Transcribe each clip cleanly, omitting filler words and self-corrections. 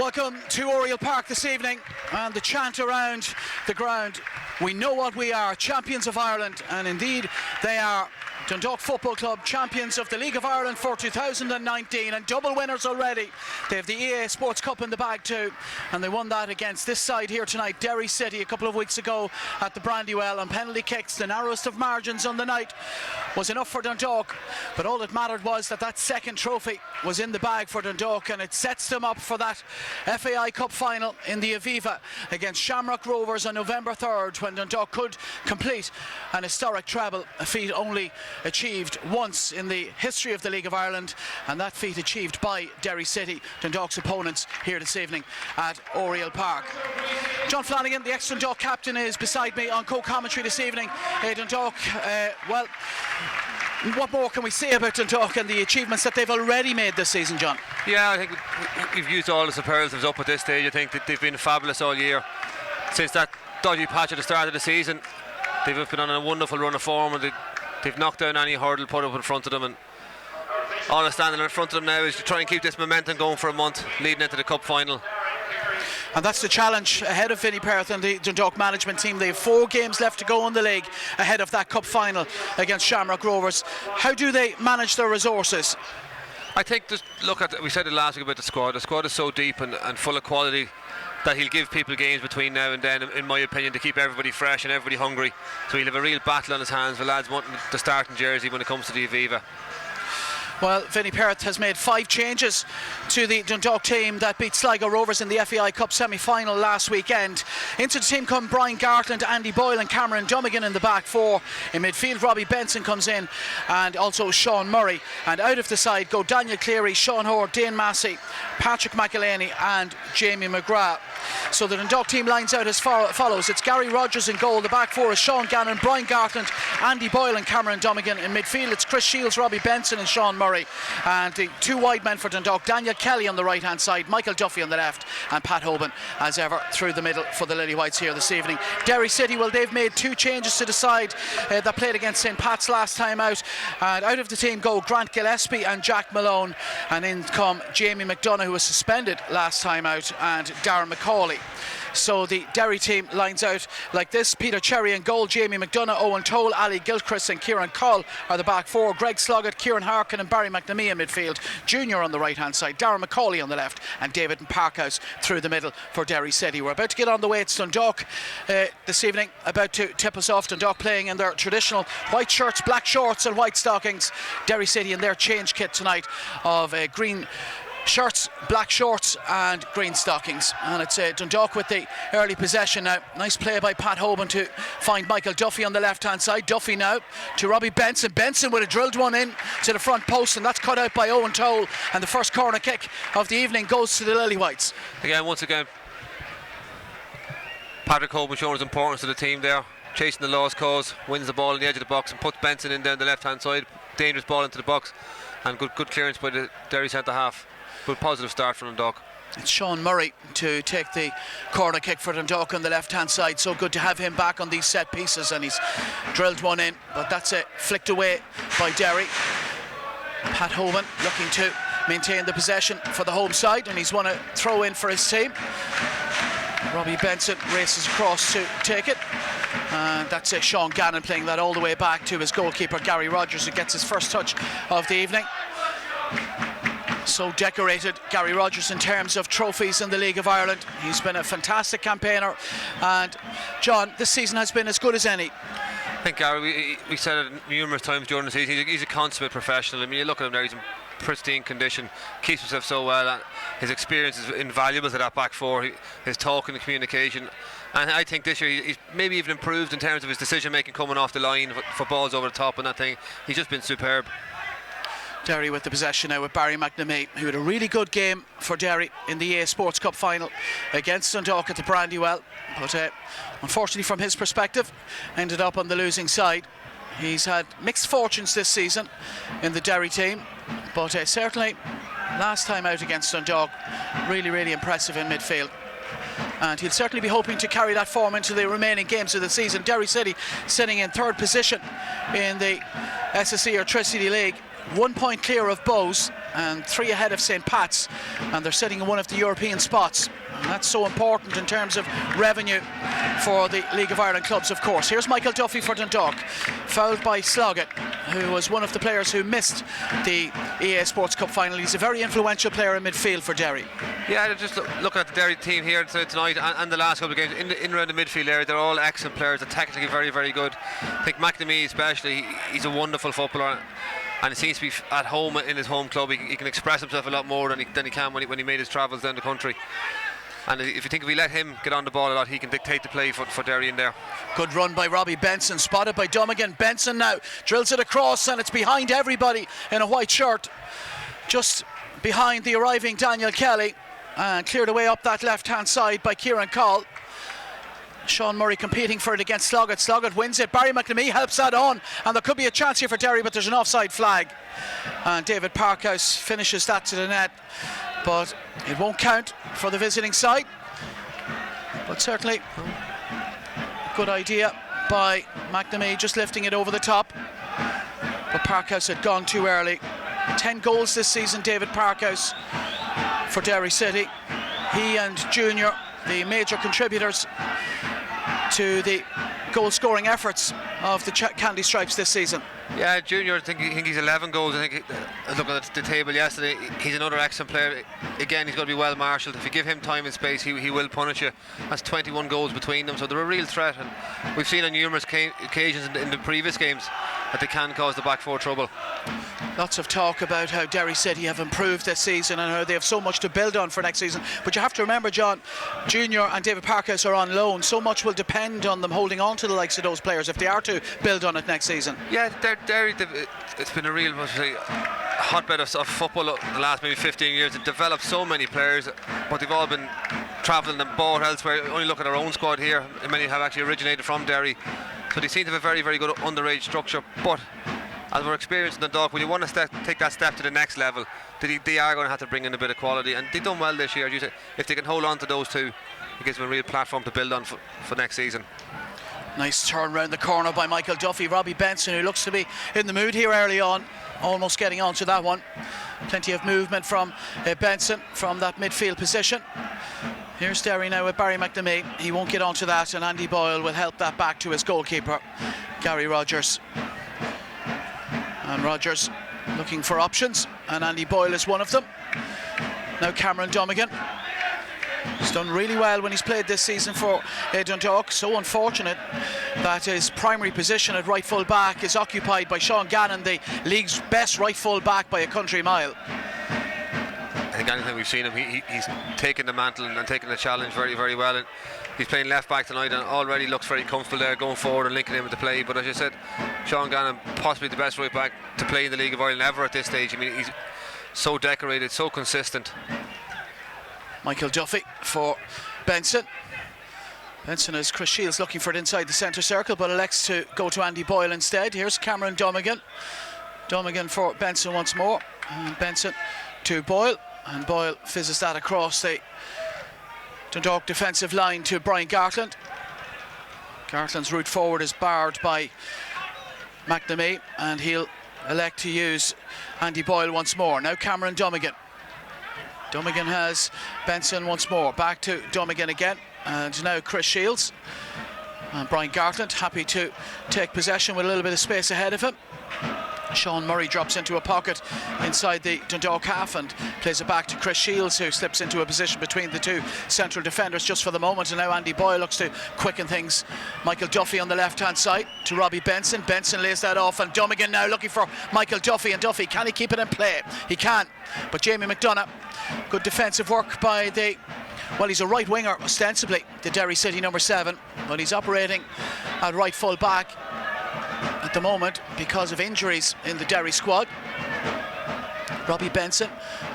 Welcome to Oriel Park this evening, and the chant around the ground: we know what we are, champions of Ireland. And indeed they are. Dundalk Football Club, champions of the League of Ireland for 2019 and double winners already. They have the EA Sports Cup in the bag too, and they won that against this side here tonight, Derry City, a couple of weeks ago at the Brandywell on penalty kicks. The narrowest of margins on the night was enough for Dundalk, but all that mattered was that second trophy was in the bag for Dundalk, and it sets them up for that FAI Cup final in the Aviva against Shamrock Rovers on November 3rd, when Dundalk could complete an historic treble, a feat only achieved once in the history of the League of Ireland, and that feat achieved by Derry City, Dundalk's opponents here this evening at Oriel Park. John Flanagan, the ex-Dundalk captain, is beside me on co-commentary this evening. Dundalk, well, what more can we say about Dundalk and the achievements that they've already made this season, John? Yeah, I think we've used all the superlatives up at this stage. I think that they've been fabulous all year. Since that dodgy patch at the start of the season, they've been on a wonderful run of form, and they've knocked down any hurdle put up in front of them, and all that's standing in front of them now is to try and keep this momentum going for a month leading into the cup final. And that's the challenge ahead of Vinnie Perth and the Dundalk management team. They have 4 games left to go in the league ahead of that cup final against Shamrock Rovers. How do they manage their resources? I think, just look at, we said it last week about the squad. The squad is so deep and full of quality that he'll give people games between now and then, in my opinion, to keep everybody fresh and everybody hungry. So he'll have a real battle on his hands for lads wanting the starting jersey when it comes to the Aviva. Well, Vinnie Perth has made 5 changes to the Dundalk team that beat Sligo Rovers in the FAI Cup semi-final last weekend. Into the team come Brian Gartland, Andy Boyle and Cameron Dummigan in the back 4. In midfield, Robbie Benson comes in, and also Sean Murray. And out of the side go Daniel Cleary, Sean Hoare, Dane Massey, Patrick McElhaney and Jamie McGrath. So the Dundalk team lines out as follows. It's Gary Rogers in goal. The back 4 is Sean Gannon, Brian Gartland, Andy Boyle and Cameron Dummigan. In midfield, it's Chris Shields, Robbie Benson and Sean Murray. And the 2 wide men for Dundalk, Daniel Kelly on the right hand side, Michael Duffy on the left, and Pat Hoban as ever through the middle for the Lily Whites here this evening. Derry City, well, they've made 2 changes to the side that played against St Pat's last time out, and out of the team go Grant Gillespie and Jack Malone, and in come Jamie McDonough, who was suspended last time out, and Darren McCauley. So the Derry team lines out like this: Peter Cherry in goal, Jamie McDonough, Owen Toll, Ali Gilchrist and Kieran Cull are the back 4. Greg Sloggett, Kieran Harkin and Barry McNamee in midfield. Junior on the right hand side, Darren McCauley on the left, and David Parkhouse through the middle for Derry City. We're about to get on the way. It's Dundalk this evening, about to tip us off. Dundalk playing in their traditional white shirts, black shorts and white stockings. Derry City in their change kit tonight of green shirts, black shorts and green stockings. And it's Dundalk with the early possession now. Nice play by Pat Hoban to find Michael Duffy on the left hand side. Duffy now to Robbie Benson. Benson would have drilled one in to the front post, and that's cut out by Owen Toll, and the first corner kick of the evening goes to the Lily Whites. Once again Patrick Hoban showing his importance to the team there, chasing the lost cause, wins the ball on the edge of the box and puts Benson in down the left hand side. Dangerous ball into the box, and good clearance by the Derry centre half. Good positive start from Dundalk. It's Sean Murray to take the corner kick for Dundalk on the left hand side. So good to have him back on these set pieces, and he's drilled one in, but that's it, flicked away by Derry. Pat Hoban looking to maintain the possession for the home side, and he's won a throw in for his team. Robbie Benson races across to take it, and that's Sean Gannon playing that all the way back to his goalkeeper Gary Rogers, who gets his first touch of the evening. So decorated, Gary Rogers, in terms of trophies in the League of Ireland. He's been a fantastic campaigner, and John, this season has been as good as any. I think Gary, we said it numerous times during the season, he's a consummate professional. I mean, you look at him there, he's in pristine condition, keeps himself so well. His experience is invaluable to that back 4, his talk and the communication. And I think this year he's maybe even improved in terms of his decision making coming off the line for balls over the top and that thing. He's just been superb. Derry with the possession now with Barry McNamee, who had a really good game for Derry in the EA Sports Cup final against Dundalk at the Brandywell, but unfortunately from his perspective ended up on the losing side. He's had mixed fortunes this season in the Derry team, but certainly last time out against Dundalk, really impressive in midfield. And he'll certainly be hoping to carry that form into the remaining games of the season. Derry City sitting in 3rd position in the SSE Electricity League, 1 point clear of Bows and 3 ahead of St. Pat's, and they're sitting in one of the European spots. And that's so important in terms of revenue for the League of Ireland clubs, of course. Here's Michael Duffy for Dundalk, fouled by Sloggett, who was one of the players who missed the EA Sports Cup final. He's a very influential player in midfield for Derry. Yeah, just looking at the Derry team here tonight and the last couple of games in around the midfield area, they're all excellent players. They're technically very, very good. I think McNamee especially, he's a wonderful footballer, and it seems to be at home in his home club. He can express himself a lot more than he can when he made his travels down the country. And if we let him get on the ball a lot, he can dictate the play for Derry in there. Good run by Robbie Benson, spotted by Dummigan. Benson now drills it across, and it's behind everybody in a white shirt, just behind the arriving Daniel Kelly, and cleared away up that left hand side by Kieran Call. Sean Murray competing for it against Sloggett. Sloggett wins it. Barry McNamee helps that on, and there could be a chance here for Derry, but there's an offside flag, and David Parkhouse finishes that to the net, but it won't count for the visiting side. But certainly good idea by McNamee, just lifting it over the top, but Parkhouse had gone too early. 10 goals this season, David Parkhouse, for Derry City. He and Junior, the major contributors to the goal scoring efforts of the Candy Stripes this season. Yeah, Junior, I think he's 11 goals. I think, looking at the table yesterday, he's another excellent player. Again, he's got to be well marshalled. If you give him time and space, he will punish you. That's 21 goals between them, so they're a real threat, and we've seen on numerous occasions in the previous games that they can cause the back four trouble. Lots of talk about how Derry City have improved this season and how they have so much to build on for next season. But you have to remember, John, Junior and David Parkhouse are on loan. So much will depend on them holding on to the likes of those players if they are to build on it next season. Yeah, Derry, it's been a real hotbed of football the last maybe 15 years. They've developed so many players, but they've all been travelling and bought elsewhere. Only look at our own squad here. Many have actually originated from Derry. So they seem to have a very, very good underage structure. But as we're experiencing the Dundalk, when you want to take that step to the next level, they are going to have to bring in a bit of quality, and they've done well this year. If they can hold on to those two, it gives them a real platform to build on for next season. Nice turn round the corner by Michael Duffy. Robbie Benson, who looks to be in the mood here early on, almost getting onto that one. Plenty of movement from Benson from that midfield position. Here's Derry now with Barry McNamee. He won't get onto that, and Andy Boyle will help that back to his goalkeeper, Gary Rogers. And Rogers looking for options, and Andy Boyle is one of them. Now Cameron Dummigan. He's done really well when he's played this season for Dundalk. So unfortunate that his primary position at right full back is occupied by Sean Gannon, the league's best right full back by a country mile. I think anything we've seen him, he's taken the mantle and taken the challenge very, very well. And he's playing left back tonight and already looks very comfortable there going forward and linking in with the play. But as you said, Sean Gannon, possibly the best right back to play in the League of Ireland ever at this stage. I mean, he's so decorated, so consistent. Michael Duffy for Benson. Benson has Chris Shields looking for it inside the centre circle, but elects to go to Andy Boyle instead. Here's Cameron Dummigan. Dummigan for Benson once more. And Benson to Boyle. And Boyle fizzes that across the Dundalk defensive line to Brian Gartland. Gartland's route forward is barred by McNamee, and he'll elect to use Andy Boyle once more. Now Cameron Dummigan. Dummigan has Benson once more. Back to Dummigan again. And now Chris Shields. And Brian Gartland happy to take possession with a little bit of space ahead of him. Sean Murray drops into a pocket inside the Dundalk half and plays it back to Chris Shields, who slips into a position between the two central defenders just for the moment. And now Andy Boyle looks to quicken things. Michael Duffy on the left hand side to Robbie Benson. Benson lays that off, and Dummigan now looking for Michael Duffy. And Duffy, can he keep it in play? He can, but Jamie McDonough, good defensive work by the, well, he's a right winger ostensibly, the Derry City number 7, but he's operating at right full back at the moment because of injuries in the Derry squad. Robbie Benson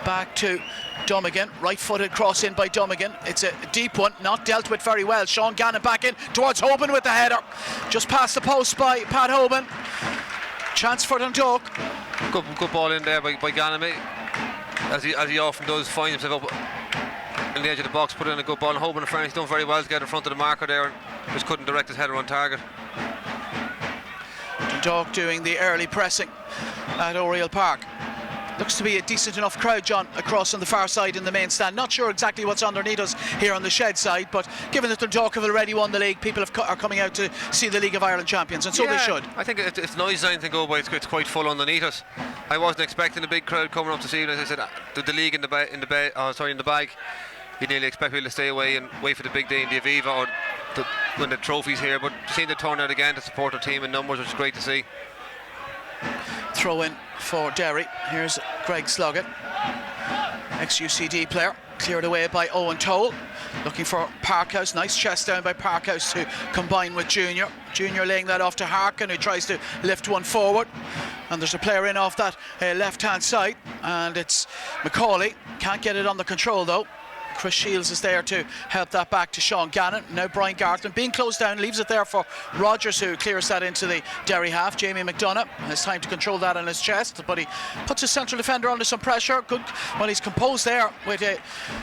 back to Dummigan, right-footed cross in by Dummigan. It's a deep one, not dealt with very well. Sean Gannon back in towards Hoban with the header, just past the post by Pat Hoban. Chance for Dundalk. Good ball in there by Gannon, as he often does, finds himself up in the edge of the box, put in a good ball. And Hoban, in fairness, he's done very well to get in front of the marker there and just couldn't direct his header on target. Dundalk doing the early pressing at Oriel Park. Looks to be a decent enough crowd, John, across on the far side in the main stand. Not sure exactly what's underneath us here on the Shed side, but given that Dundalk have already won the league, people are coming out to see the League of Ireland champions, and so they should. I think if noise is anything to go by, it's quite full underneath us. I wasn't expecting a big crowd coming up to see it. As I said, the league in the bag. You nearly expect people to stay away and wait for the big day in the Aviva or when the trophy's here, but seeing the turnout again to support their team in numbers, which is great to see. Throw in for Derry. Here's Greg Sloggett, ex-UCD player, cleared away by Owen Toll, looking for Parkhouse. Nice chest down by Parkhouse to combine with Junior. Junior laying that off to Harkin, who tries to lift one forward, and there's a player in off that left hand side, and it's McCauley. Can't get it under control though. Chris Shields is there to help that back to Sean Gannon. Now Brian Gartland being closed down, leaves it there for Rogers, who clears that into the Derry half. Jamie McDonough has time to control that on his chest, but he puts his central defender under some pressure. Good, well, he's composed there with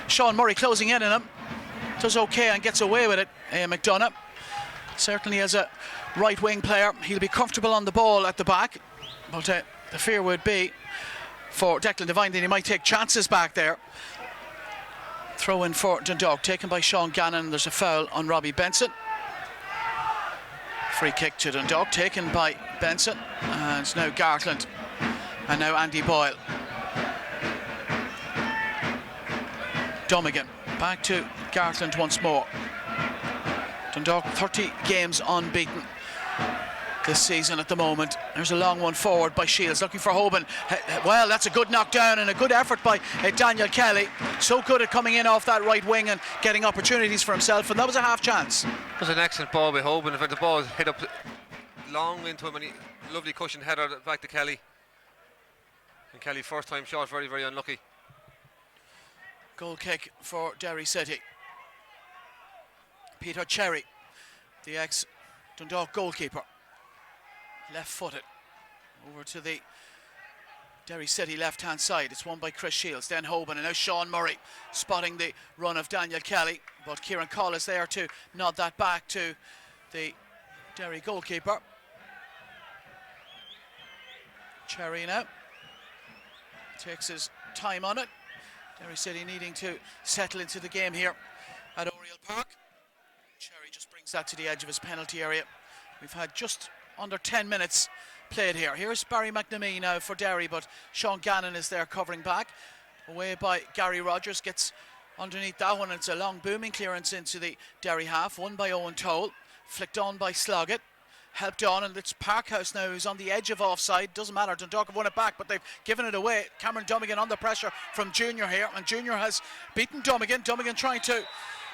Sean Murray closing in on him. Does okay and gets away with it. McDonough certainly as a right wing player, he'll be comfortable on the ball at the back, but the fear would be for Declan Devine that he might take chances back there. Throw in for Dundalk, taken by Sean Gannon. There's a foul on Robbie Benson. Free kick to Dundalk, taken by Benson. And it's now Gartland. And now Andy Boyle. Domigan, back to Gartland once more. Dundalk 30 games unbeaten this season at the moment. There's a long one forward by Shields, looking for Hoban. Well, that's a good knockdown and a good effort by Daniel Kelly. So good at coming in off that right wing and getting opportunities for himself, and that was a half chance. It was an excellent ball by Hoban. In fact, the ball hit up long into him, and lovely cushion header back to Kelly. And Kelly, first time shot, very, very unlucky. Goal kick for Derry City. Peter Cherry, the ex-Dundalk goalkeeper, left-footed over to the Derry City left-hand side. It's won by Chris Shields, then Hoban, and now Sean Murray spotting the run of Daniel Kelly, but Kieran Call is there to nod that back to the Derry goalkeeper. Cherry now takes his time on it. Derry City needing to settle into the game here at Oriel Park. Cherry just brings that to the edge of his penalty area. We've had just under 10 minutes played here. Here's Barry McNamee now for Derry, but Sean Gannon is there covering back. Away by Gary Rogers, gets underneath that one. It's a long booming clearance into the Derry half, won by Owen Toll, flicked on by Sloggett, helped on, and it's Parkhouse now who's on the edge of offside. Doesn't matter, Dundalk have won it back, but they've given it away. Cameron Domigan under pressure from Junior here, and Junior has beaten Domigan. Domigan trying to,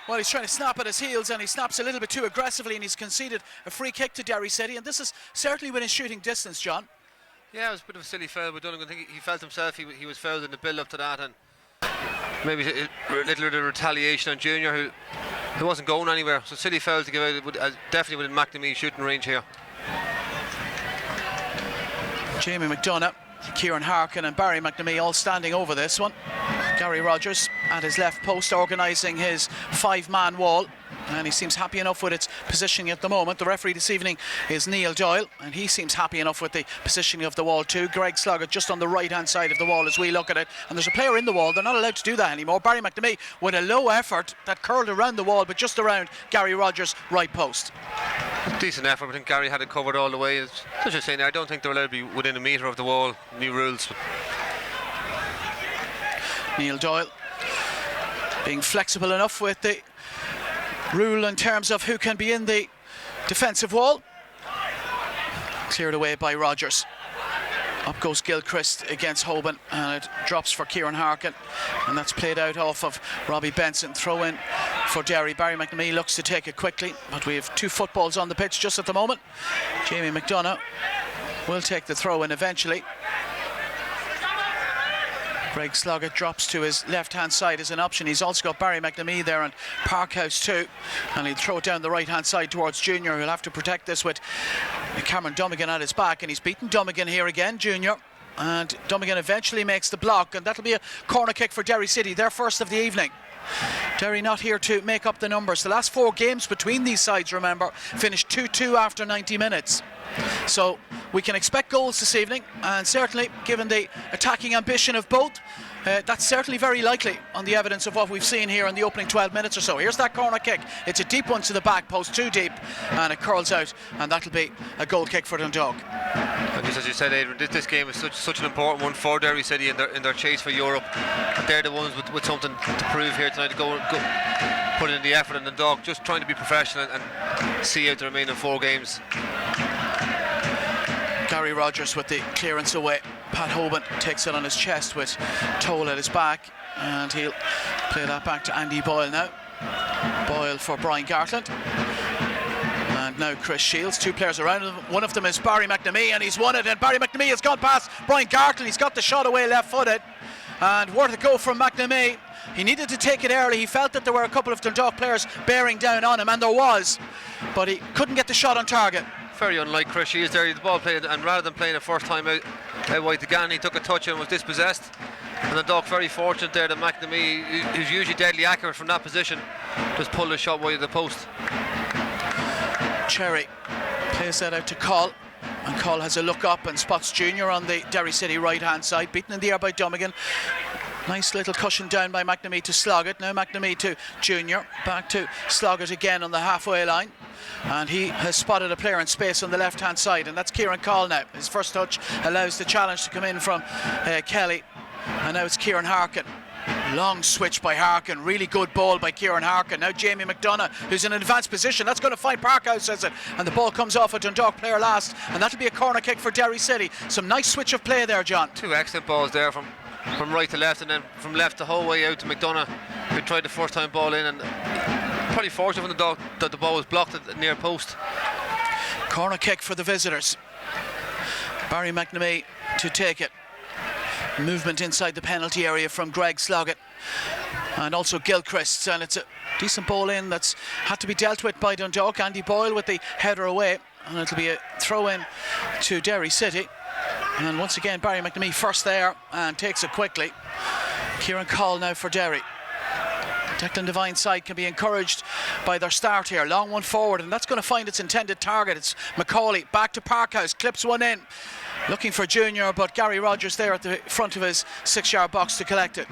well, he's trying to snap at his heels, and he snaps a little bit too aggressively, and he's conceded a free kick to Derry City, and this is certainly within shooting distance, John. Yeah, it was a bit of a silly foul, but Donegan, I think he felt himself he was fouled in the build up to that, and maybe a little bit of retaliation on Junior, who wasn't going anywhere. So silly foul to give out, definitely within McNamee's shooting range here. Jamie McDonough, Kieran Harkin and Barry McNamee all standing over this one. Gary Rogers at his left post organising his 5-man wall, and he seems happy enough with its positioning at the moment. The referee this evening is Neil Doyle, and he seems happy enough with the positioning of the wall too. Greg Sloggett just on the right hand side of the wall as we look at it, and there's a player in the wall. They're not allowed to do that anymore. Barry McNamee with a low effort that curled around the wall, but just around Gary Rogers' right post. Decent effort. I think Gary had it covered all the way. As I was just saying, I don't think they're allowed to be within a metre of the wall. New rules. Neil Doyle being flexible enough with the rule in terms of who can be in the defensive wall. Cleared away by Rogers. Up goes Gilchrist against Hoban, and it drops for Kieran Harkin, and that's played out off of Robbie Benson. Throw in for Derry. Barry McNamee looks to take it quickly, but we have 2 footballs on the pitch just at the moment. Jamie McDonough will take the throw in eventually. Greg Sloggett drops to his left-hand side as an option. He's also got Barry McNamee there and Parkhouse too, and he'll throw it down the right-hand side towards Junior, who'll have to protect this with Cameron Domigan at his back, and he's beaten Domigan here again, Junior, and Domigan eventually makes the block, and that'll be a corner kick for Derry City, their first of the evening. Derry not here to make up the numbers. The last 4 games between these sides, remember, finished 2-2 after 90 minutes. So we can expect goals this evening, and certainly given the attacking ambition of both, that's certainly very likely on the evidence of what we've seen here in the opening 12 minutes or so. Here's that corner kick. It's a deep one to the back post, too deep, and it curls out, and that'll be a goal kick for Dundalk. And just as you said, Adrian, this game is such an important one for Derry City in their chase for Europe. They're the ones with something to prove here tonight, to go put in the effort, and Dundalk just trying to be professional and see out the remaining 4 games. Gary Rogers with the clearance away. Pat Hoban takes it on his chest with Toll at his back, and he'll play that back to Andy Boyle now. Boyle for Brian Gartland, and now Chris Shields. 2 players around him. One of them is Barry McNamee, and he's won it, and Barry McNamee has gone past Brian Gartland. He's got the shot away left-footed, and where to go from McNamee. He needed to take it early. He felt that there were a couple of Dundalk players bearing down on him, and there was, but he couldn't get the shot on target. Very unlike Chris Shields there. The ball played, and rather than playing a first time out wide again, he took a touch and was dispossessed. And the Dundalk very fortunate there that McNamee, who's usually deadly accurate from that position, just pulled a shot wide of the post. Cherry plays that out to Coll, and Coll has a look up and spots Junior on the Derry City right hand side, beaten in the air by Dummigan. Nice little cushion down by McNamee to Sloggett. Now McNamee to Junior, back to Sloggett again on the halfway line, and he has spotted a player in space on the left hand side, and that's Kieran Coll now. His first touch allows the challenge to come in from Kelly, and now it's Kieran Harkin. Long switch by Harkin, really good ball by Kieran Harkin. Now Jamie McDonough, who's in an advanced position, that's going to find Parkhouse, says it, and the ball comes off a Dundalk player last, and that'll be a corner kick for Derry City. Some nice switch of play there, John. 2 excellent balls there from right to left, and then from left the whole way out to McDonough, who tried the first time ball in, and probably fortunate for that the ball was blocked at the near post. Corner kick for the visitors. Barry McNamee to take it. Movement inside the penalty area from Greg Sloggett and also Gilchrist, and it's a decent ball in that's had to be dealt with by Dundalk. Andy Boyle with the header away, and it'll be a throw in to Derry City. And once again Barry McNamee first there and takes it quickly. Kieran Coll now for Derry. Declan Devine's side can be encouraged by their start here. Long one forward, and that's going to find its intended target. It's Macaulay back to Parkhouse, clips one in, looking for Junior, but Gary Rogers there at the front of his 6-yard box to collect it.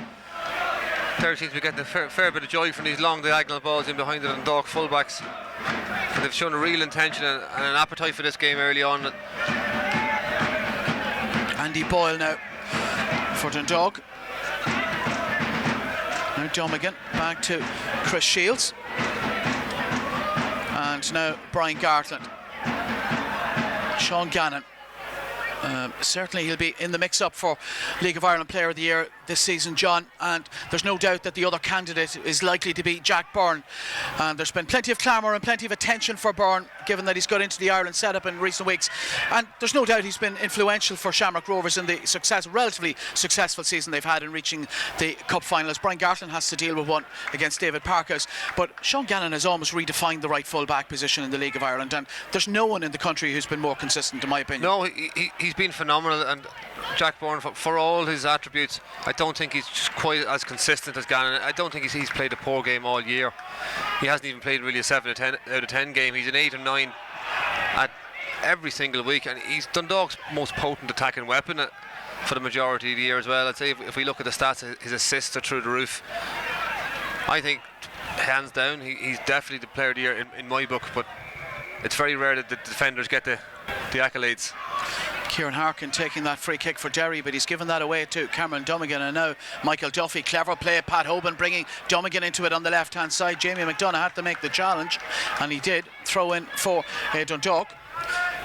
Derry seems to be getting a fair bit of joy from these long diagonal balls in behind the Dundalk fullbacks, and they've shown a real intention and an appetite for this game early on. Andy Boyle now for Dundalk. Now Dummigan back to Chris Shields, and now Brian Gartland. Sean Gannon. Certainly he'll be in the mix-up for League of Ireland Player of the Year this season, John, and there's no doubt that the other candidate is likely to be Jack Byrne, and there's been plenty of clamour and plenty of attention for Byrne given that he's got into the Ireland setup in recent weeks, and there's no doubt he's been influential for Shamrock Rovers in the relatively successful season they've had in reaching the cup finals. Brian Gartland has to deal with one against David Parkhouse, but Sean Gannon has almost redefined the right full-back position in the League of Ireland, and there's no one in the country who's been more consistent in my opinion. No, he's been phenomenal, and Jack Byrne, for all his attributes, I don't think he's just quite as consistent as Gannon. I don't think he's played a poor game all year. He hasn't even played really a 7 out of 10 game. He's an 8 or 9 at every single week, and he's Dundalk's most potent attacking weapon for the majority of the year as well. I'd say if we look at the stats, his assists are through the roof. I think hands down he's definitely the player of the year in my book, but it's very rare that the defenders get the accolades. Kieran Harkin taking that free kick for Derry, but he's given that away to Cameron Dummigan, and now Michael Duffy. Clever play, Pat Hoban bringing Dummigan into it on the left hand side. Jamie McDonough had to make the challenge, and he did. Throw in for Dundalk.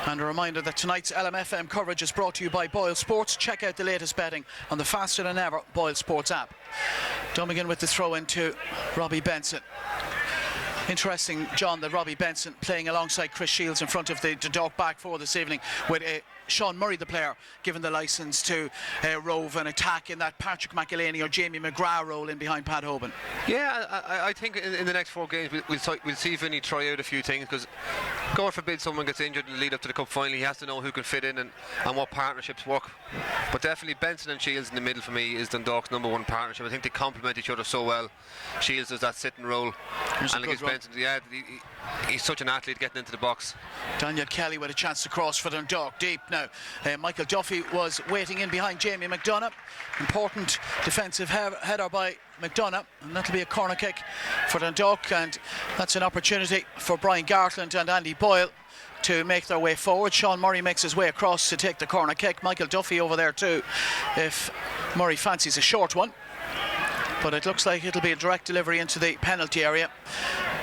And a reminder that tonight's LMFM coverage is brought to you by Boyle Sports. Check out the latest betting on the faster than ever Boyle Sports app. Dummigan with the throw in to Robbie Benson. Interesting, John, that Robbie Benson playing alongside Chris Shields in front of the Dundalk back four this evening, with Sean Murray, the player, given the licence to rove and attack in that Patrick McElhaney or Jamie McGrath role in behind Pat Hoban. Yeah, I think in the next 4 games we'll see Vinny try out a few things, because God forbid someone gets injured in the lead up to the cup final. He has to know who can fit in and what partnerships work. But definitely Benson and Shields in the middle for me is Dundalk's #1 partnership. I think they complement each other so well. Shields does that sitting role, and against Benson, he's such an athlete getting into the box. Daniel Kelly with a chance to cross for Dundalk deep. now. Michael Duffy was waiting in behind Jamie McDonough. Important defensive header by McDonough, and that'll be a corner kick for Dundalk, and that's an opportunity for Brian Gartland and Andy Boyle to make their way forward. Sean Murray makes his way across to take the corner kick. Michael Duffy over there too, if Murray fancies a short one. But it looks like it'll be a direct delivery into the penalty area.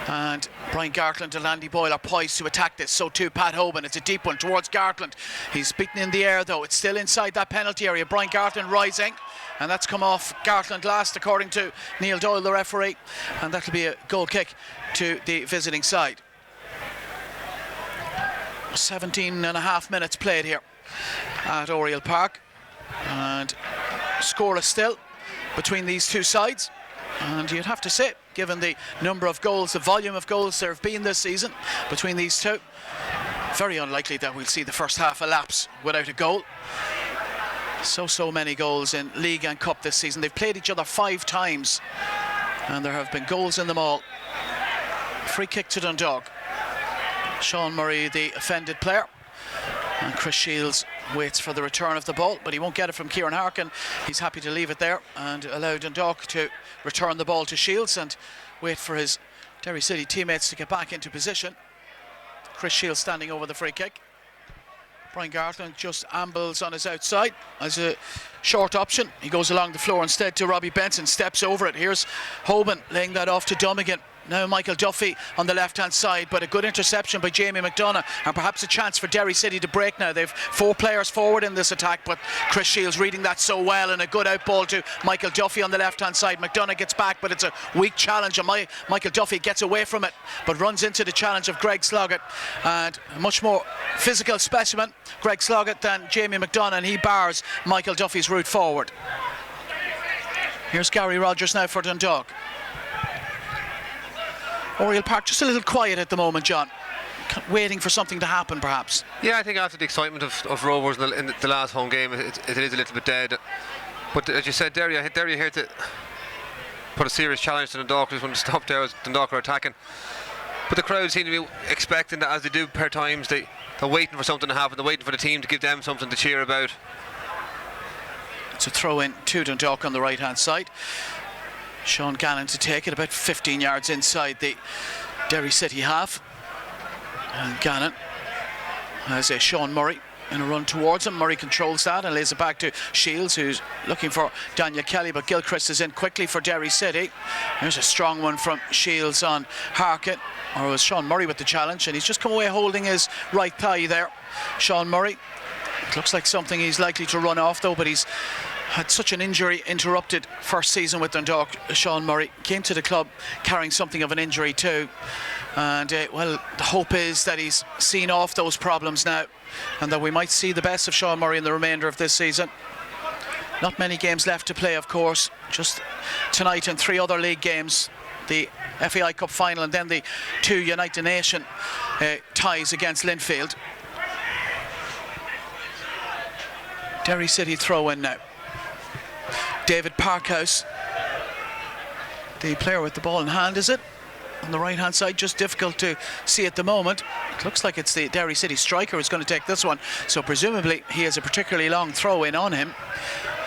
And Brian Gartland and Andy Boyle are poised to attack this. So too Pat Hoban. It's a deep one towards Gartland. He's beaten in the air though. It's still inside that penalty area. Brian Gartland rising. And that's come off Gartland last, according to Neil Doyle, the referee. And that'll be a goal kick to the visiting side. 17 and a half minutes played here at Oriel Park. And scoreless still between these two sides, and you'd have to say, given the number of goals, the volume of goals there have been this season between these two, very unlikely that we'll see the first half elapse without a goal. So many goals in league and cup this season. They've played each other 5 times and there have been goals in them all. Free kick to Dundalk. Sean Murray, the offended player, and Chris Shields waits for the return of the ball, but he won't get it from Kieran Harkin. He's happy to leave it there and allow Dundalk to return the ball to Shields and wait for his Derry City teammates to get back into position. Chris Shields standing over the free kick. Brian Gartland just ambles on his outside as a short option. He goes along the floor instead to Robbie Benson, steps over it. Here's Hoban laying that off to Dummigan. Now Michael Duffy on the left-hand side, but a good interception by Jamie McDonough, and perhaps a chance for Derry City to break now. They've 4 players forward in this attack, but Chris Shields reading that so well, and a good out ball to Michael Duffy on the left-hand side. McDonough gets back, but it's a weak challenge, and Michael Duffy gets away from it, but runs into the challenge of Greg Sloggett, and a much more physical specimen, Greg Sloggett, than Jamie McDonough, and he bars Michael Duffy's route forward. Here's Gary Rogers now for Dundalk. Oriel Park just a little quiet at the moment, John, waiting for something to happen perhaps. Yeah, I think after the excitement of Rovers in the last home game, it is a little bit dead. But as you said, Derry here to put a serious challenge to Dundalk. Just want to stop there as Dundalk are attacking. But the crowd seem to be expecting that, as they do per times. They're waiting for something to happen. They're waiting for the team to give them something to cheer about. It's a throw in to Dundalk on the right hand side. Sean Gannon to take it about 15 yards inside the Derry City half, and Gannon has a Sean Murray in a run towards him. Murray controls that and lays it back to Shields, who's looking for Daniel Kelly, but Gilchrist is in quickly for Derry City. There's a strong one from Shields on Harkin, or it was Sean Murray with the challenge, and he's just come away holding his right thigh there. Sean Murray, it looks like something he's likely to run off though, but he's had such an injury interrupted first season with Dundalk. Sean Murray came to the club carrying something of an injury too, and well, the hope is that he's seen off those problems now and that we might see the best of Sean Murray in the remainder of this season. Not many games left to play, of course, just tonight and 3 other league games, the FAI Cup final and then the 2 United Nation ties against Linfield. Derry City throw in now. David Parkhouse, the player with the ball in hand, is it? On the right hand side, just difficult to see at the moment. It looks like it's the Derry City striker who's going to take this one, so presumably he has a particularly long throw in on him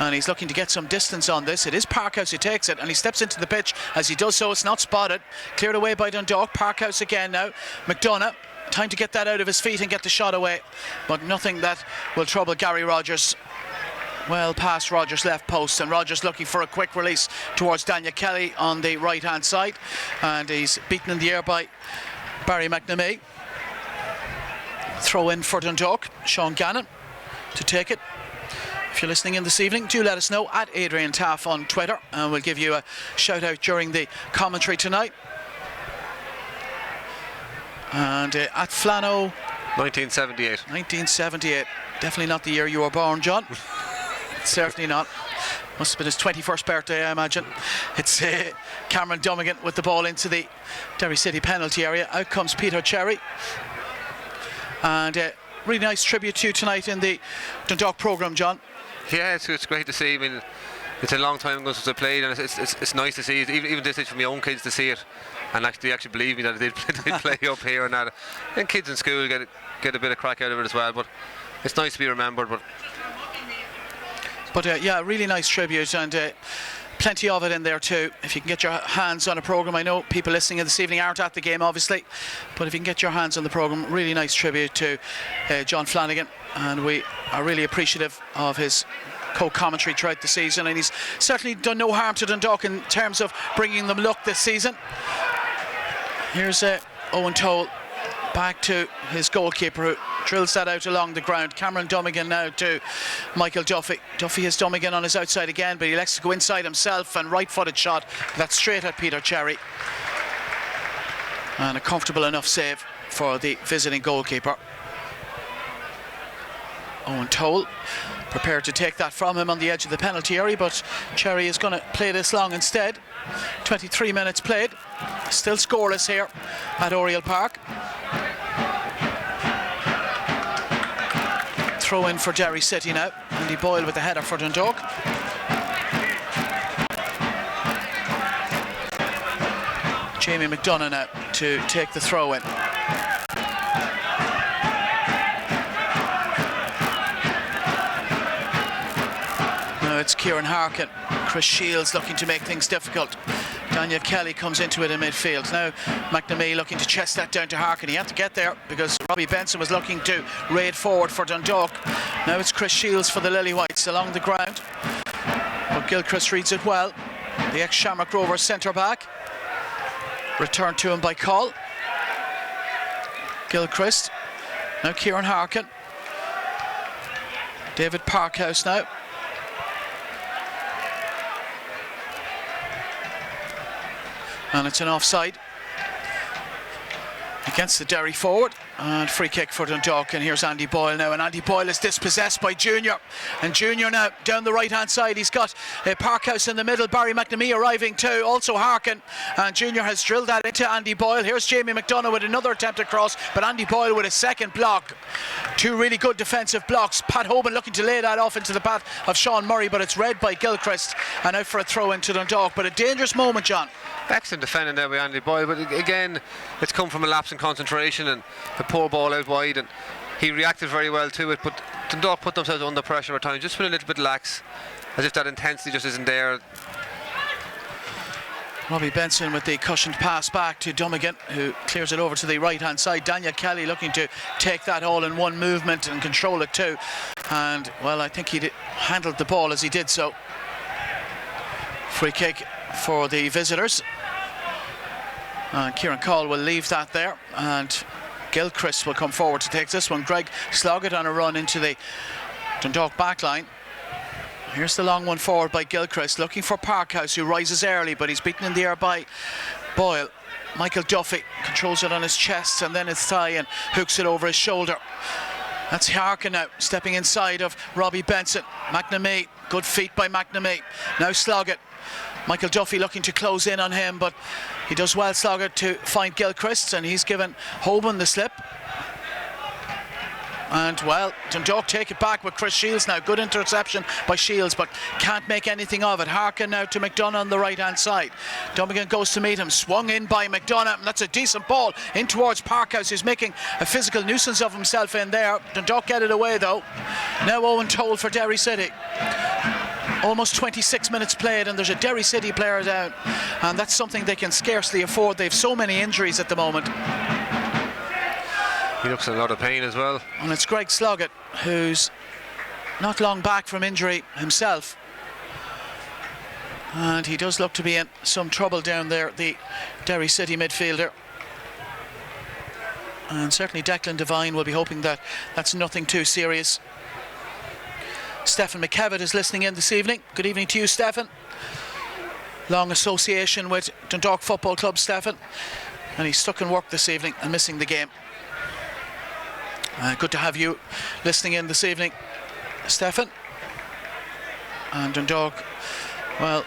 and he's looking to get some distance on this. It is Parkhouse who takes it, and he steps into the pitch. As he does so, it's not spotted, cleared away by Dundalk. Parkhouse again now. McDonough, time to get that out of his feet and get the shot away, but nothing that will trouble Gary Rogers. Well past Rogers' left post, and Rogers looking for a quick release towards Daniel Kelly on the right hand side, and he's beaten in the air by Barry McNamee. Throw in for Dundalk. Sean Gannon to take it. If you're listening in this evening, do let us know at Adrian Taff on Twitter, and we'll give you a shout out during the commentary tonight. And at Flano, 1978, definitely not the year you were born, John. Certainly not. Must have been his 21st birthday, I imagine. It's Cameron Dummigan with the ball into the Derry City penalty area. Out comes Peter Cherry, and really nice tribute to you tonight in the Dundalk programme, John. Yeah, it's great to see. I mean, it's a long time ago since I played, and it's nice to see it, even this age for my own kids to see it, and actually believe me that they play up here and that. And kids in school get a bit of crack out of it as well. But it's nice to be remembered. But yeah, really nice tribute, and plenty of it in there too. If you can get your hands on a programme, I know people listening in this evening aren't at the game obviously, but if you can get your hands on the programme, really nice tribute to John Flanagan, and we are really appreciative of his co-commentary throughout the season, and he's certainly done no harm to Dundalk in terms of bringing them luck this season. Here's Owen Toll back to his goalkeeper, who drills that out along the ground. Cameron Dummigan now to Michael Duffy. Duffy has Dummigan on his outside again, but he likes to go inside himself, and right-footed shot that's straight at Peter Cherry, and a comfortable enough save for the visiting goalkeeper. Owen Toll prepared to take that from him on the edge of the penalty area, but Cherry is going to play this long instead. 23 minutes played, still scoreless here at Oriel Park. Throw in for Derry City now. Andy Boyle with the header for Dundalk. Jamie McDonough now to take the throw in. Now it's Kieran Harkin. Chris Shields looking to make things difficult. Daniel Kelly comes into it in midfield. Now McNamee looking to chest that down to Harkin. He had to get there because Robbie Benson was looking to raid forward for Dundalk. Now it's Chris Shields for the Lilywhites along the ground, but Gilchrist reads it well. The ex-Shamrock Rovers centre back. Returned to him by Call. Gilchrist. Now Kieran Harkin. David Parkhouse now. And it's an offside against the Derry forward, and free kick for Dundalk. And here's Andy Boyle now, and Andy Boyle is dispossessed by Junior, and Junior now down the right hand side. He's got Parkhouse in the middle, Barry McNamee arriving too, also Harkin, and Junior has drilled that into Andy Boyle. Here's Jamie McDonough with another attempted cross, but Andy Boyle with a second block. Two really good defensive blocks. Pat Hoban looking to lay that off into the path of Sean Murray, but it's read by Gilchrist, and out for a throw into Dundalk. But a dangerous moment, John. Excellent defending there by Andy Boyle, but again it's come from a lapse in concentration and a poor ball out wide, and he reacted very well to it, but Dundalk put themselves under pressure at times, just been a little bit lax, as if that intensity just isn't there. Robbie Benson with the cushioned pass back to Dummigan, who clears it over to the right hand side. Daniel Kelly looking to take that all in one movement and control it too, and well, I think he handled the ball as he did so. Free kick for the visitors. Kieran Call will leave that there, and Gilchrist will come forward to take this one. Greg Sloggett on a run into the Dundalk backline. Here's the long one forward by Gilchrist, looking for Parkhouse, who rises early, but he's beaten in the air by Boyle. Michael Duffy controls it on his chest and then his thigh and hooks it over his shoulder. That's Harkin now, stepping inside of Robbie Benson. McNamee, good feet by McNamee. Now Sloggett. Michael Duffy looking to close in on him, but he does well, Sloggett, to find Gilchrist, and he's given Hoban the slip. And well, Dundalk take it back with Chris Shields now. Good interception by Shields, but can't make anything of it. Harkin now to McDonough on the right hand side. Dummigan goes to meet him, swung in by McDonough, and that's a decent ball in towards Parkhouse, who's making a physical nuisance of himself in there. Dundalk get it away though. Now Owen Toll for Derry City. Almost 26 minutes played, and there's a Derry City player down, and that's something they can scarcely afford. They've so many injuries at the moment. He looks in a lot of pain as well. And it's Greg Sloggett, who's not long back from injury himself, and he does look to be in some trouble down there, the Derry City midfielder. And certainly Declan Devine will be hoping that that's nothing too serious. Stephen McKevitt is listening in this evening. Good evening to you, Stephen. Long association with Dundalk Football Club, Stephen, and he's stuck in work this evening and missing the game. Good to have you listening in this evening, Stephen. And Dundalk, well,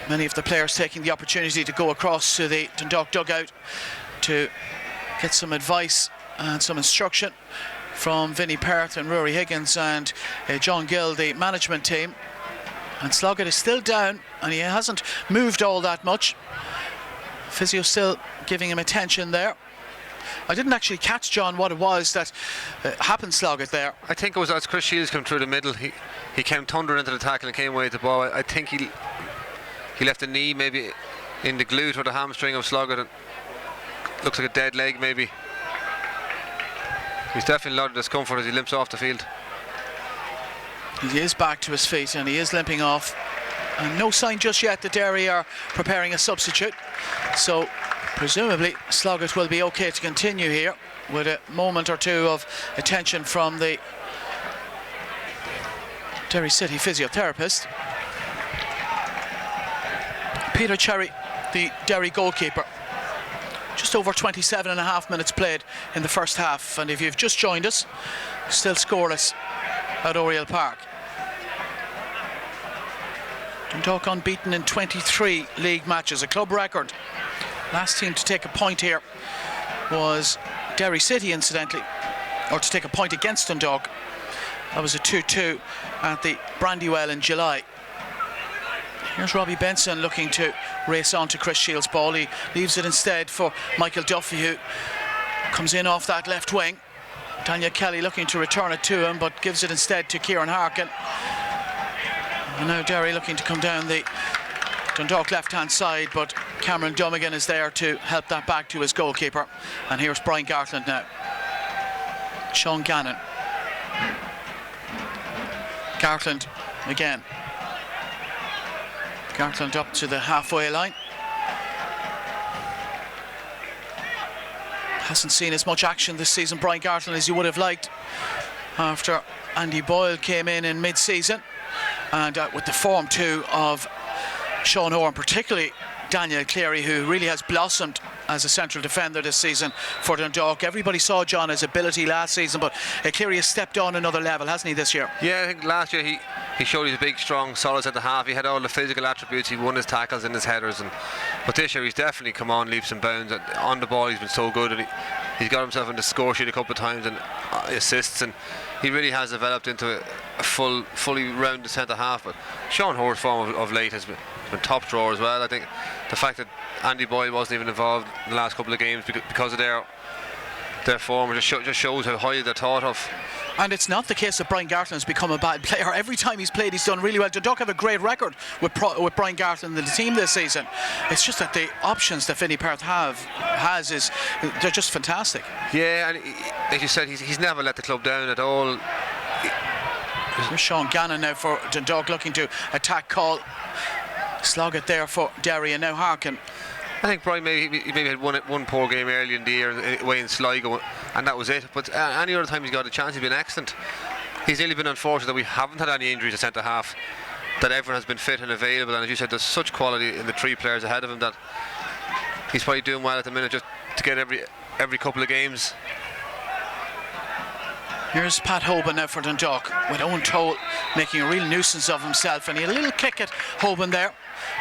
many of the players taking the opportunity to go across to the Dundalk dugout to get some advice and some instruction from Vinnie Perth and Rory Higgins and John Gill, the management team. And Sloggett is still down, and he hasn't moved all that much. Physio still giving him attention there. I didn't actually catch, John, what it was that happened, Sloggett, there. I think it was as Chris Shields came through the middle, he came thundering into the tackle and came away with the ball. I think he left a knee maybe in the glute or the hamstring of Sloggett, and looks like a dead leg maybe. He's definitely a lot of discomfort as he limps off the field. He is back to his feet and he is limping off. And no sign just yet that Derry are preparing a substitute. So presumably Sloggett will be okay to continue here with a moment or two of attention from the Derry City physiotherapist. Peter Cherry, the Derry goalkeeper. Just over 27.5 minutes played in the first half, and if you've just joined us, still scoreless at Oriel Park. Dundalk unbeaten in 23 league matches, a club record. Last team to take a point here was Derry City, incidentally, or to take a point against Dundalk. That was a 2-2 at the Brandywell in July. Here's Robbie Benson looking to race on to Chris Shields' ball. He leaves it instead for Michael Duffy, who comes in off that left wing. Daniel Kelly looking to return it to him, but gives it instead to Kieran Harkin. And now Derry looking to come down the Dundalk left-hand side, but Cameron Dummigan is there to help that back to his goalkeeper. And here's Brian Gartland now. Sean Gannon. Gartland again. Gartland up to the halfway line. Hasn't seen as much action this season, Brian Gartland, as you would have liked after Andy Boyle came in mid-season. And with the form too of Sean Horan, particularly Daniel Cleary, who really has blossomed as a central defender this season for Dundalk. Everybody saw John his ability last season, but Cleary has stepped on another level, hasn't he, this year? Yeah, I think last year he showed he's a big, strong, solid at the half. He had all the physical attributes. He won his tackles and his headers, but this year he's definitely come on leaps and bounds. On the ball he's been so good, and he's got himself in the score sheet a couple of times and assists, and he really has developed into a fully rounded centre half. But Sean Horan's form of late has been top drawer as well. I think the fact that Andy Boyle wasn't even involved in the last couple of games because of their form just shows how highly they're thought of. And it's not the case that Brian Gartland has become a bad player. Every time he's played, he's done really well. Dundalk have a great record with Brian Gartland in the team this season. It's just that the options that Vinnie Perth has they're just fantastic. Yeah, and as you said, he's never let the club down at all. Here's Sean Gannon now for Dundalk looking to attack call. Sloggett there for Derry, and now Harkin. I think Brian maybe had one poor game early in the year away in Sligo, and that was it. But any other time he's got a chance, he's been excellent. He's nearly been unfortunate that we haven't had any injuries at centre half, that everyone has been fit and available. And as you said, there's such quality in the three players ahead of him that he's probably doing well at the minute just to get every couple of games. Here's Pat Hoban now for Dundalk, with Owen Toll making a real nuisance of himself, and he had a little kick at Hoban there,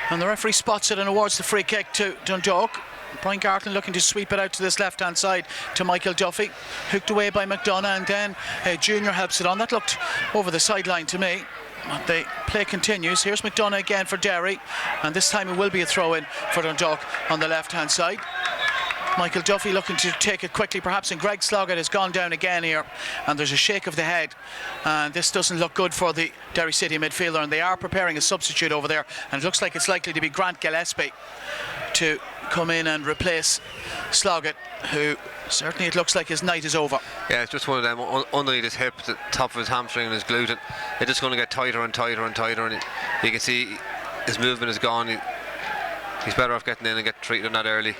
and the referee spots it and awards the free kick to Dundalk. Brian Gartland looking to sweep it out to this left-hand side to Michael Duffy, hooked away by McDonough, and then Junior helps it on. That looked over the sideline to me. But the play continues. Here's McDonough again for Derry, and this time it will be a throw-in for Dundalk on the left-hand side. Michael Duffy looking to take it quickly perhaps, and Greg Sloggett has gone down again here, and there's a shake of the head, and this doesn't look good for the Derry City midfielder, and they are preparing a substitute over there, and it looks like it's likely to be Grant Gillespie to come in and replace Sloggett, who certainly it looks like his night is over. Yeah, it's just one of them underneath his hip, the top of his hamstring and his glute, and it's just going to get tighter and tighter and tighter, and you can see his movement is gone. He's better off getting in and getting treated on that early.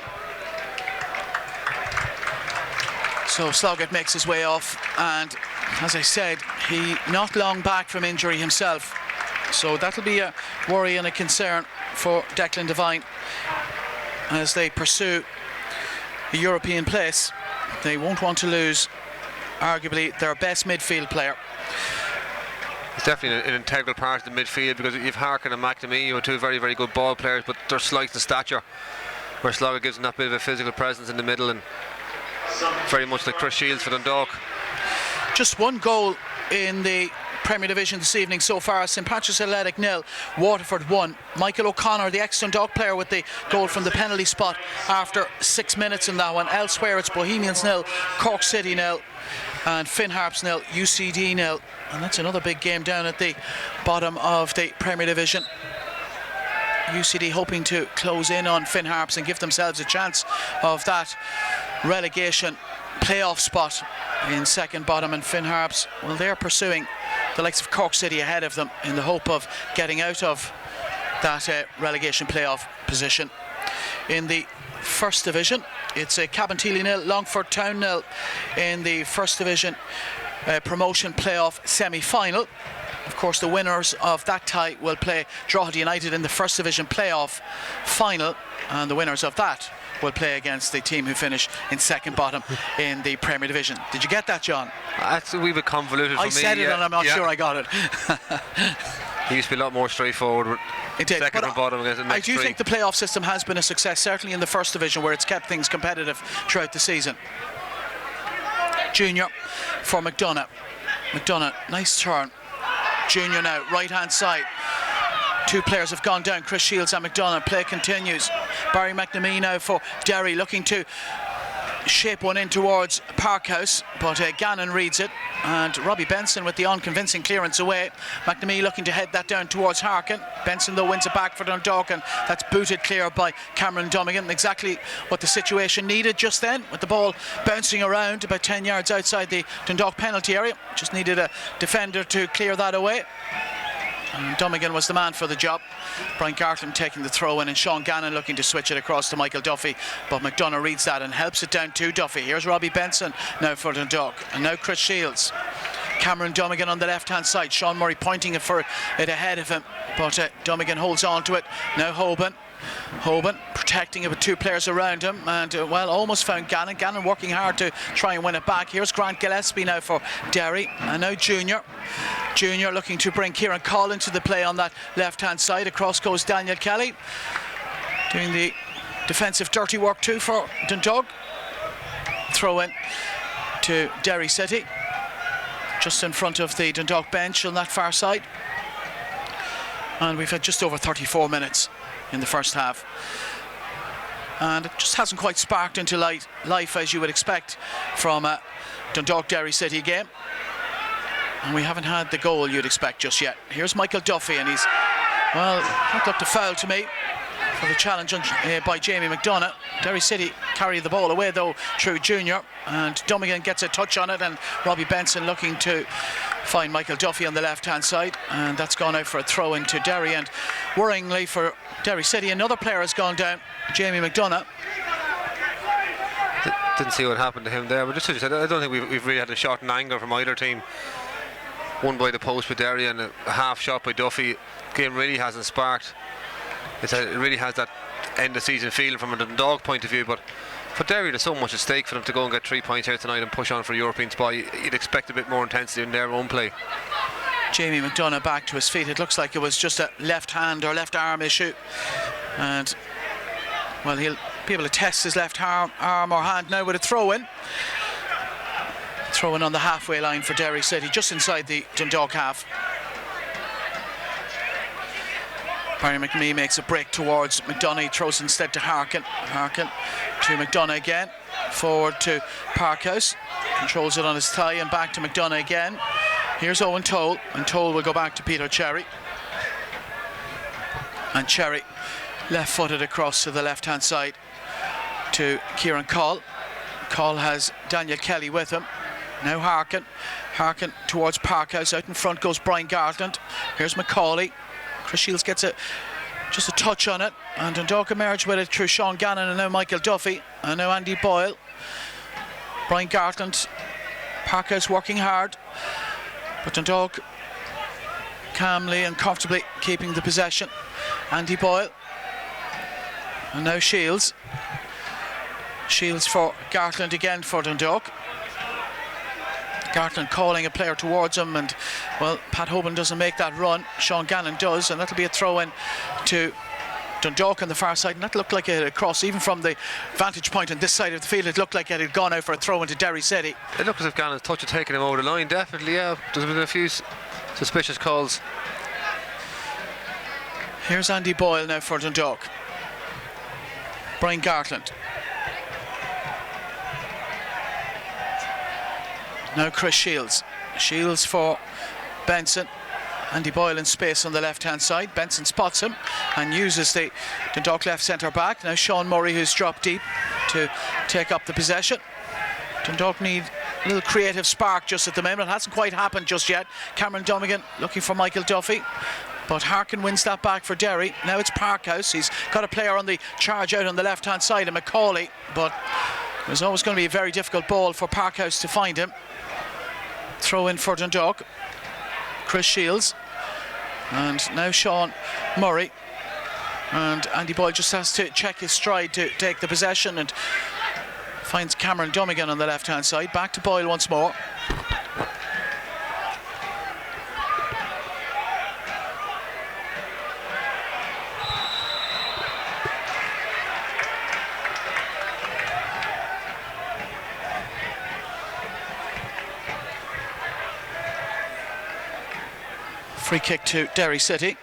So Sloggett makes his way off, and as I said, he not long back from injury himself, so that'll be a worry and a concern for Declan Devine as they pursue a European place. They won't want to lose arguably their best midfield player. It's definitely an integral part of the midfield, because you've Harkin and McNamee, you know, two very, very good ball players, but they're slight in stature, where Sloggett gives them that bit of a physical presence in the middle, and very much like Chris Shields for Dundalk. Just one goal in the Premier Division this evening so far. St Patrick's Athletic 0, Waterford 1. Michael O'Connor, the ex-Dundalk player, with the goal from the penalty spot after 6 minutes in that one. Elsewhere it's Bohemians 0, Cork City 0, and Finn Harps 0, UCD 0. And that's another big game down at the bottom of the Premier Division. UCD hoping to close in on Finn Harps and give themselves a chance of that relegation playoff spot in second bottom. And Finn Harps, well, they're pursuing the likes of Cork City ahead of them in the hope of getting out of that relegation playoff position. In the First Division, it's a Cabinteely 0, Longford Town 0 in the First Division promotion playoff semi-final. Of course, the winners of that tie will play Drogheda United in the First Division playoff final, and the winners of that will play against the team who finish in second bottom in the Premier Division. Did you get that, John? That's a wee bit convoluted for me. I said it, and I'm not sure I got it. It used to be a lot more straightforward. It did. Second and bottom against the next I do three. think the playoff system has been a success, certainly in the First Division, where it's kept things competitive throughout the season. Junior for McDonagh. McDonagh, nice turn. Junior now, right hand side. Two players have gone down, Chris Shields and McDonagh. Play continues. Barry McNamee now for Derry, looking to shape one in towards Parkhouse, but Gannon reads it, and Robbie Benson with the unconvincing clearance away. McNamee looking to head that down towards Harkin. Benson though wins it back for Dundalk, and that's booted clear by Cameron Dummigan. Exactly what the situation needed just then, with the ball bouncing around about 10 yards outside the Dundalk penalty area. Just needed a defender to clear that away, and Dummigan was the man for the job. Brian Gartland taking the throw in, and Sean Gannon looking to switch it across to Michael Duffy, but McDonagh reads that and helps it down to Duffy. Here's Robbie Benson now for Dundalk, and now Chris Shields. Cameron Dummigan on the left hand side, Sean Murray pointing it for it ahead of him, but Dummigan holds on to it. Now Hoban protecting it with two players around him, and well, almost found Gannon. Gannon working hard to try and win it back. Here's Grant Gillespie now for Derry, and now Junior looking to bring Kieran Call into the play on that left hand side. Across goes Daniel Kelly, doing the defensive dirty work too for Dundalk. Throw in to Derry City, just in front of the Dundalk bench on that far side, and we've had just over 34 minutes in the first half, and it just hasn't quite sparked into life as you would expect from a Dundalk Derry City game, and we haven't had the goal you'd expect just yet. Here's Michael Duffy, and he's, well, that looked a foul to me for the challenge by Jamie McDonagh. Derry City carry the ball away though through Junior, and Dummigan gets a touch on it, and Robbie Benson looking to find Michael Duffy on the left hand side, and that's gone out for a throw into Derry. And worryingly for Derry City, another player has gone down, Jamie McDonagh. Didn't see what happened to him there, but just as you said, I don't think we've really had a shot in anger from either team. One by the post with Derry and a half shot by Duffy. Game really hasn't sparked. It really has that end of season feeling from a Dundalk point of view, but for Derry there's so much at stake for them to go and get 3 points here tonight and push on for a European spot. You'd expect a bit more intensity in their own play. Jamie McDonagh back to his feet. It looks like it was just a left hand or left arm issue, and well, he'll be able to test his left arm or hand now with a throw in on the halfway line for Derry City, just inside the Dundalk half. Barry McNamee makes a break towards McDonagh. He throws instead to Harkin. Harkin to McDonagh again. Forward to Parkhouse. Controls it on his thigh and back to McDonagh again. Here's Owen Toll, and Toll will go back to Peter Cherry. And Cherry left-footed across to the left-hand side to Kieran Call. Call has Daniel Kelly with him. Now Harkin. Harkin towards Parkhouse. Out in front goes Brian Gartland. Here's McCauley. Chris Shields gets just a touch on it, and Dundalk emerge with it through Sean Gannon, and now Michael Duffy, and now Andy Boyle. Brian Gartland, Parkhouse working hard, but Dundalk calmly and comfortably keeping the possession. Andy Boyle, and now Shields for Gartland again for Dundalk. Gartland calling a player towards him, and well, Pat Hoban doesn't make that run. Sean Gannon does, and that'll be a throw in to Dundalk on the far side, and that looked like it had a cross. Even from the vantage point on this side of the field, it looked like it had gone out for a throw into Derry City. It looked as if Gannon's touch had taken him over the line, definitely, yeah. There's been a few suspicious calls. Here's Andy Boyle now for Dundalk. Brian Gartland. Now Chris Shields. Shields for Benson. Andy Boyle in space on the left-hand side. Benson spots him and uses the Dundalk left centre-back. Now Sean Murray, who's dropped deep to take up the possession. Dundalk need a little creative spark just at the moment. It hasn't quite happened just yet. Cameron Dummigan looking for Michael Duffy, but Harkin wins that back for Derry. Now it's Parkhouse. He's got a player on the charge out on the left-hand side, and McCauley, but there's always going to be a very difficult ball for Parkhouse to find him. Throw in for Dundalk. Chris Shields. And now Sean Murray. And Andy Boyle just has to check his stride to take the possession, and finds Cameron Dummigan on the left-hand side. Back to Boyle once more. Free kick to Derry City.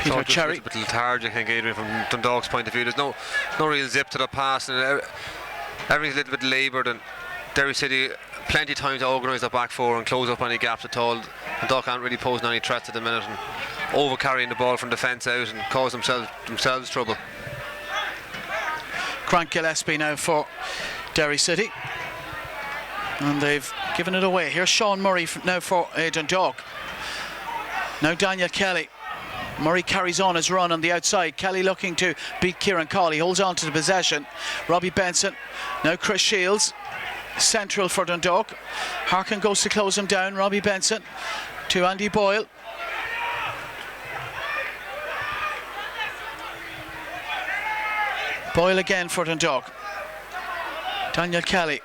Peter Cherry. A bit lethargic, I think, Adrian, from Dundalk's point of view. There's no real zip to the pass, and everything's a little bit laboured, and Derry City plenty of time to organise their back four and close up any gaps at all. Dundalk aren't really posing any threats at the minute, and over carrying the ball from defence out and cause themselves trouble. Grant Gillespie now for Derry City. And they've given it away. Here's Sean Murray now for Dundalk. Now Daniel Kelly. Murray carries on his run on the outside. Kelly looking to beat Kieran Cawley. Holds on to the possession. Robbie Benson. Now Chris Shields. Central for Dundalk. Harkin goes to close him down. Robbie Benson to Andy Boyle. Boyle again for Dundalk. Daniel Kelly.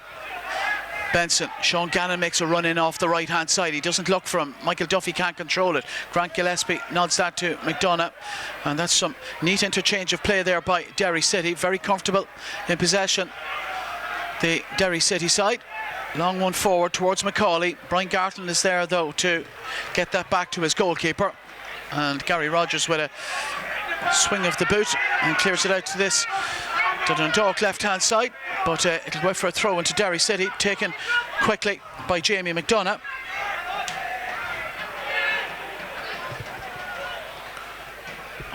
Benson. Sean Gannon makes a run in off the right hand side. He doesn't look for him. Michael Duffy can't control it. Grant Gillespie nods that to McDonough, and that's some neat interchange of play there by Derry City. Very comfortable in possession, the Derry City side. Long one forward towards McCauley. Brian Gartland is there though to get that back to his goalkeeper, and Gary Rogers with a swing of the boot and clears it out to this the Dundalk left-hand side, but it'll go for a throw into Derry City, taken quickly by Jamie McDonough.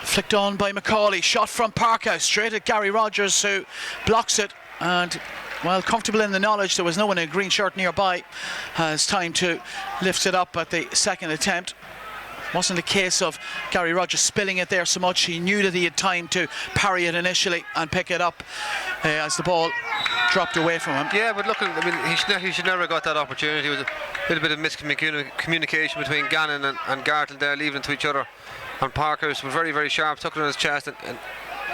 Flicked on by McCauley, shot from Parkhouse, straight at Gary Rogers, who blocks it, and while comfortable in the knowledge there was no one in a green shirt nearby, has time to lift it up at the second attempt. Wasn't a case of Gary Rogers spilling it there so much. He knew that he had time to parry it initially and pick it up as the ball dropped away from him. Yeah, but look, I mean, he should never have got that opportunity. It was a little bit of miscommunication between Gannon and Gartland there, leaving it to each other. And Parkhurst was very, very sharp, took it on his chest and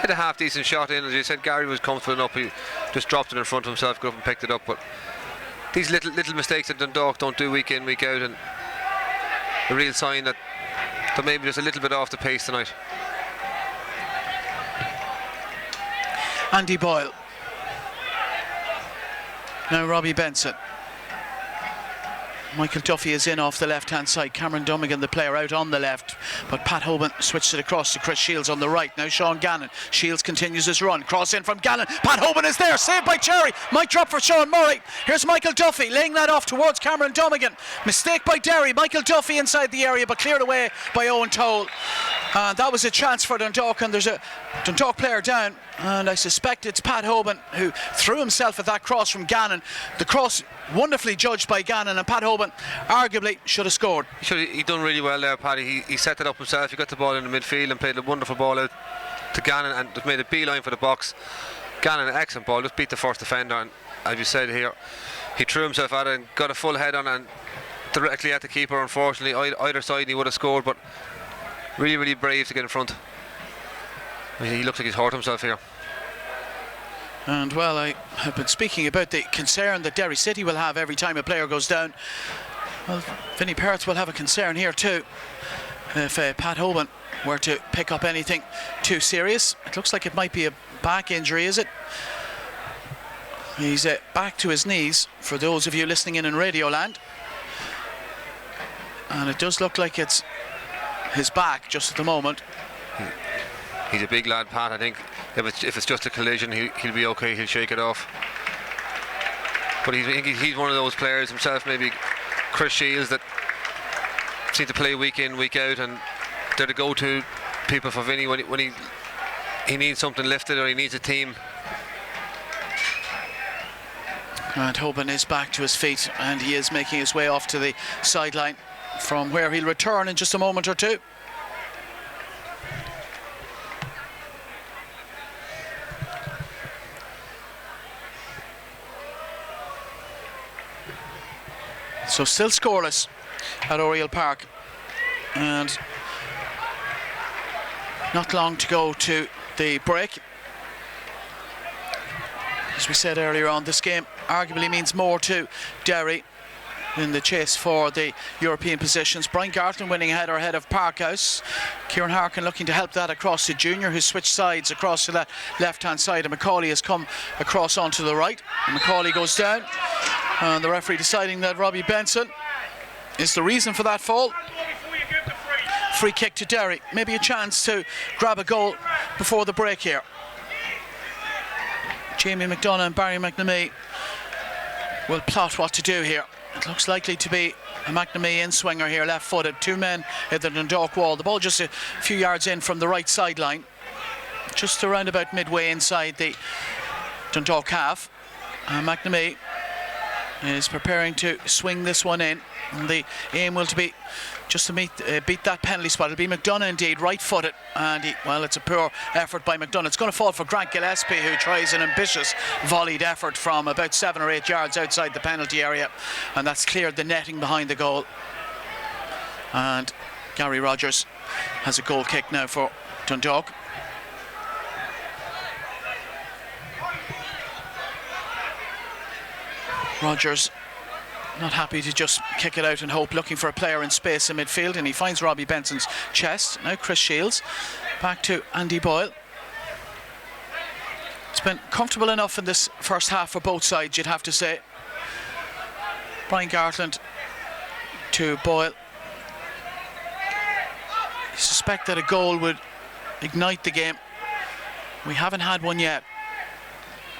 hit a half-decent shot in. As you said, Gary was comfortable enough. He just dropped it in front of himself, got up and picked it up. But these little mistakes that Dundalk don't do week in, week out, and a real sign that they're maybe just a little bit off the pace tonight. Andy Boyle. Now Robbie Benson. Michael Duffy is in off the left-hand side. Cameron Dummigan, the player, out on the left, but Pat Hoban switched it across to Chris Shields on the right. Now Sean Gannon. Shields continues his run. Cross in from Gannon. Pat Hoban is there, saved by Cherry. Might drop for Sean Murray. Here's Michael Duffy laying that off towards Cameron Dummigan. Mistake by Derry. Michael Duffy inside the area, but cleared away by Owen Toll. And that was a chance for Dundalk, and there's a Dundalk player down, and I suspect it's Pat Hoban who threw himself at that cross from Gannon. The cross wonderfully judged by Gannon, and Pat Hoban arguably should have scored. He done really well there, Paddy. He set it up himself. He got the ball in the midfield and played a wonderful ball out to Gannon and just made a beeline for the box. Gannon, an excellent ball, just beat the first defender, and as you said here, he threw himself at it and got a full head on and directly at the keeper. Unfortunately, either side he would have scored, but really, really brave to get in front. I mean, he looks like he's hurt himself here. And well, I have been speaking about the concern that Derry City will have every time a player goes down. Well, Vinnie Perth will have a concern here too if Pat Hoban were to pick up anything too serious. It looks like it might be a back injury, is it? He's back to his knees for those of you listening in Radioland, and it does look like it's his back just at the moment. He's a big lad, Pat. I think if it's just a collision, he'll be okay. He'll shake it off. But he's one of those players himself, maybe Chris Shields, that seem to play week in, week out, and they're the go-to people for Vinny when he needs something lifted or he needs a team. And Hoban is back to his feet, and he is making his way off to the sideline, from where he'll return in just a moment or two. So still scoreless at Oriel Park, and not long to go to the break. As we said earlier on, this game arguably means more to Derry in the chase for the European positions. Brian Gartland winning ahead of Parkhouse. Kieran Harkin looking to help that across to Junior, who switched sides across to that left-hand side, and Macaulay has come across onto the right. And Macaulay goes down, and the referee deciding that Robbie Benson is the reason for that fall. Free kick to Derry. Maybe a chance to grab a goal before the break here. Jamie McDonough and Barry McNamee will plot what to do here. It looks likely to be a McNamee in-swinger here, left-footed. Two men at the Dundalk wall. The ball just a few yards in from the right sideline, just around about midway inside the Dundalk half. McNamee is preparing to swing this one in, and the aim will to be just to beat that penalty spot. It'll be McDonough indeed, right-footed, and it's a poor effort by McDonough. It's going to fall for Grant Gillespie, who tries an ambitious volleyed effort from about 7 or 8 yards outside the penalty area, and that's cleared the netting behind the goal. And Gary Rogers has a goal kick now for Dundalk. Rogers not happy to just kick it out and hope, looking for a player in space in midfield, and he finds Robbie Benson's chest. Now Chris Shields back to Andy Boyle. It's been comfortable enough in this first half for both sides, you'd have to say. Brian Gartland to Boyle. You suspect that a goal would ignite the game. We haven't had one yet,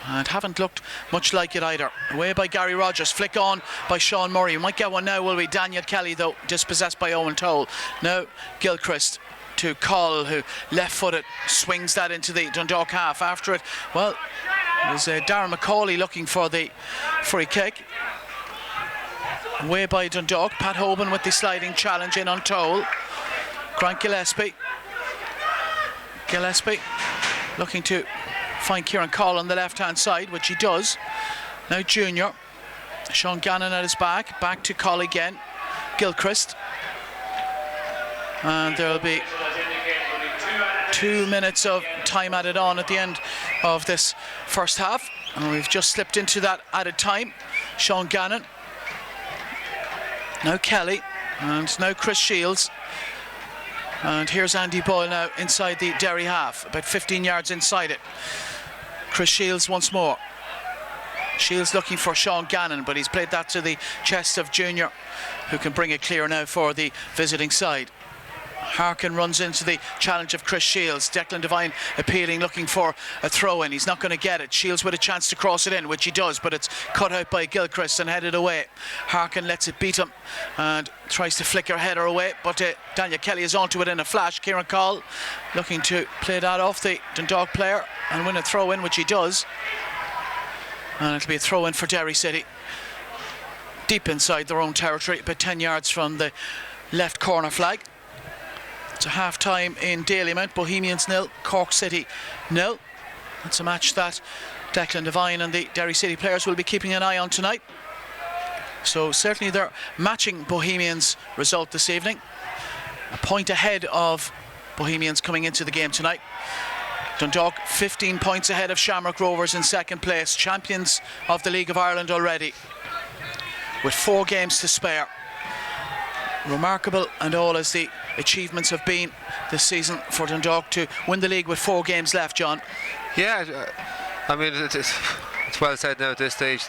and haven't looked much like it either. Away by Gary Rogers, flick on by Sean Murray. We might get one now, will we? Daniel Kelly, though, dispossessed by Owen Toll. Now Gilchrist to Coll, who left-footed swings that into the Dundalk half. After it, well, it was Darren Macaulay looking for the free kick. Away by Dundalk. Pat Hoban with the sliding challenge in on Toll. Grant Gillespie looking to find Kieran Coll on the left-hand side, which he does. Now Junior. Sean Gannon at his back to Coll again. Gilchrist. And there'll be 2 minutes of time added on at the end of this first half. And we've just slipped into that added time. Sean Gannon. Now Kelly. And now Chris Shields. And here's Andy Boyle now inside the Derry half, about 15 yards inside it. Chris Shields once more. Shields looking for Sean Gannon, but he's played that to the chest of Junior, who can bring it clear now for the visiting side. Harkin runs into the challenge of Chris Shields. Declan Devine appealing, looking for a throw-in. He's not going to get it. Shields with a chance to cross it in, which he does, but it's cut out by Gilchrist and headed away. Harkin lets it beat him and tries to flick her header away, but Daniel Kelly is onto it in a flash. Kieran Coll looking to play that off the Dundalk player and win a throw-in, which he does. And it'll be a throw-in for Derry City, deep inside their own territory, about 10 yards from the left corner flag. It's a half-time in Dalymount. Bohemians 0, Cork City 0. It's a match that Declan Devine and the Derry City players will be keeping an eye on tonight. So certainly they're matching Bohemians' result this evening. A point ahead of Bohemians coming into the game tonight. Dundalk 15 points ahead of Shamrock Rovers in second place, champions of the League of Ireland already, with 4 games to spare. Remarkable and all as the achievements have been this season for Dundalk to win the league with 4 games left, John. Yeah, I mean, It's well said now at this stage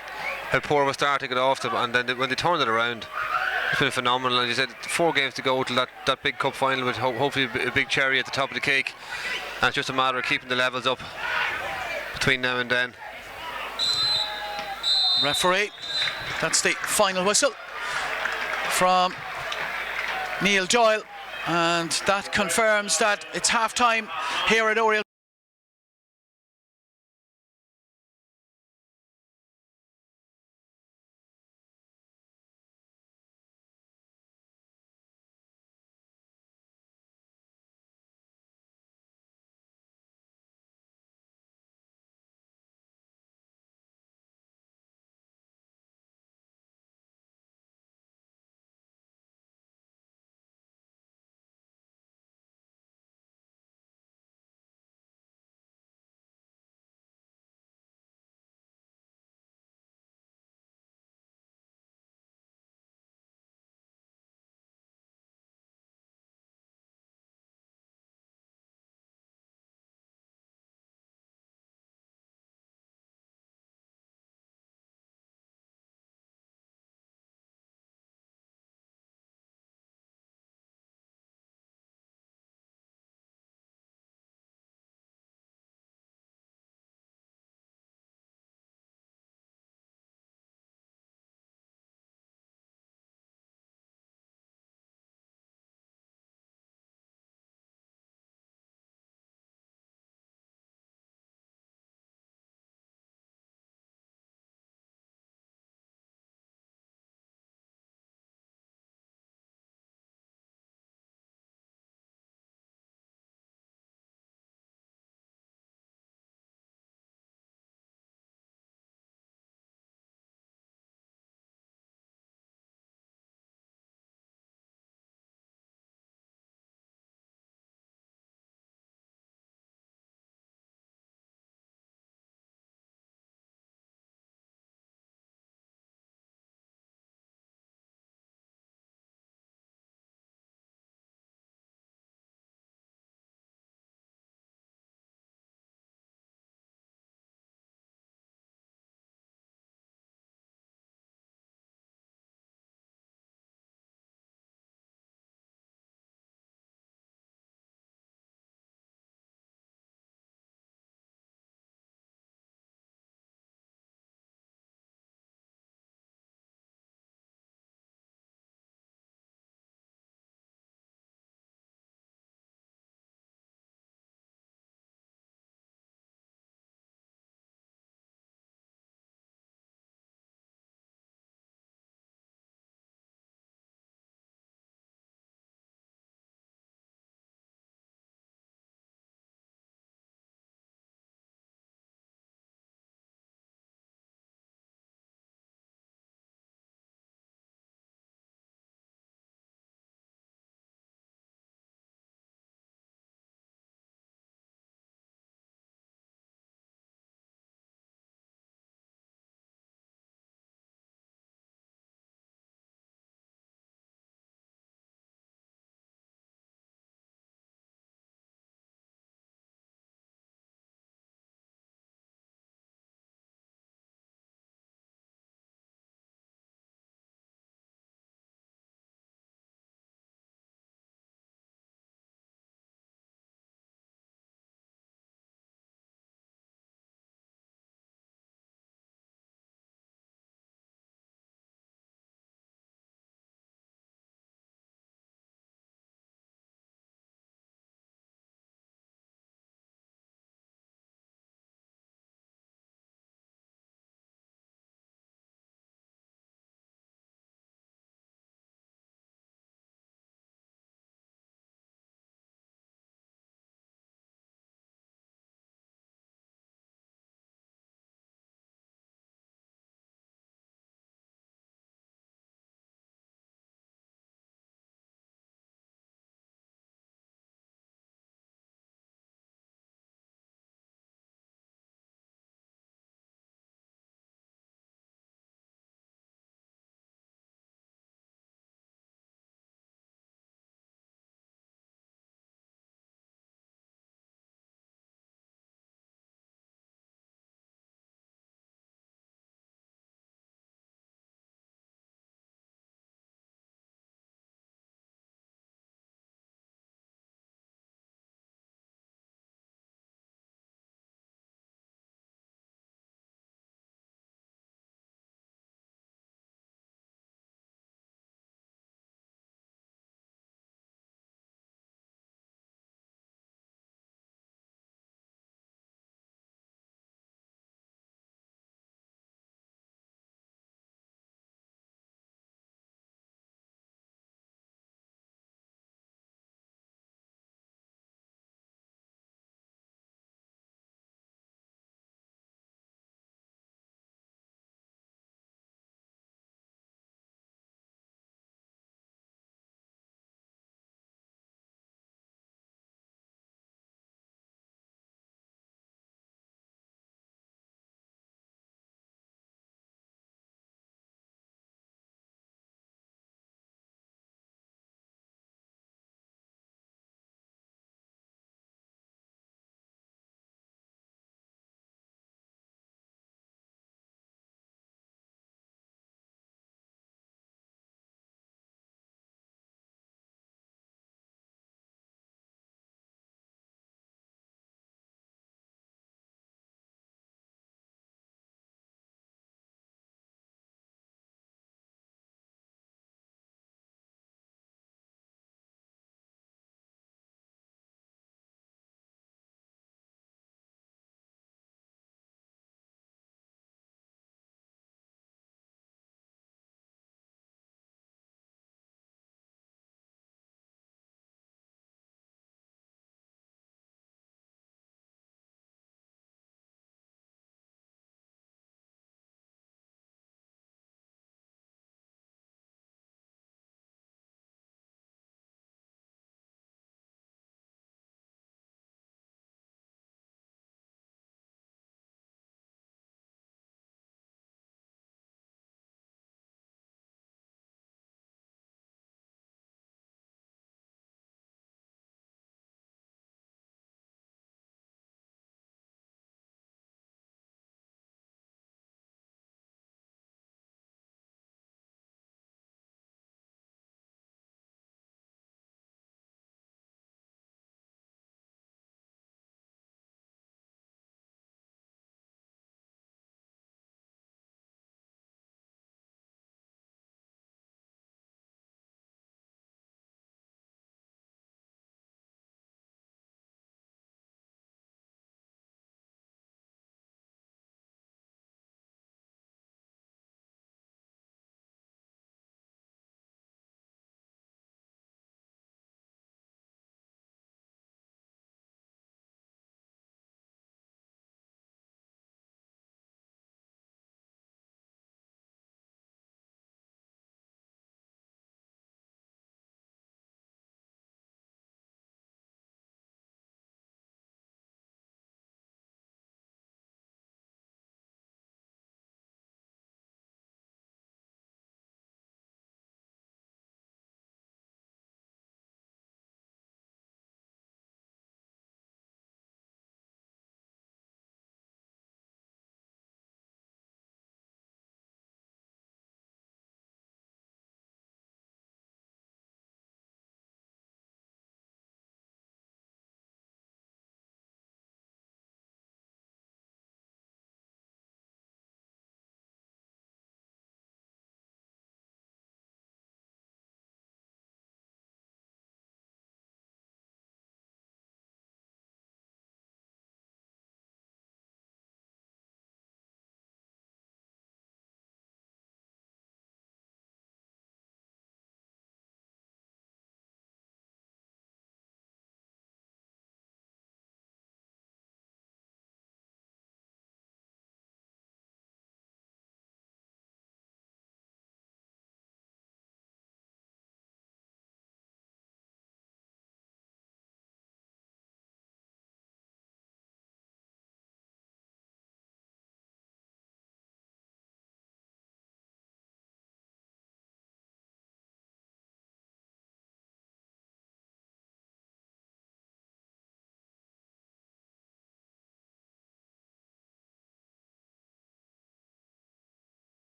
how poor of a start to get off them, and then when they turned it around, it's been phenomenal. And you said 4 games to go to that big cup final with hopefully a big cherry at the top of the cake, and it's just a matter of keeping the levels up between now and then. Referee, that's the final whistle from Neil Doyle, and that confirms that it's half time here at Oriel.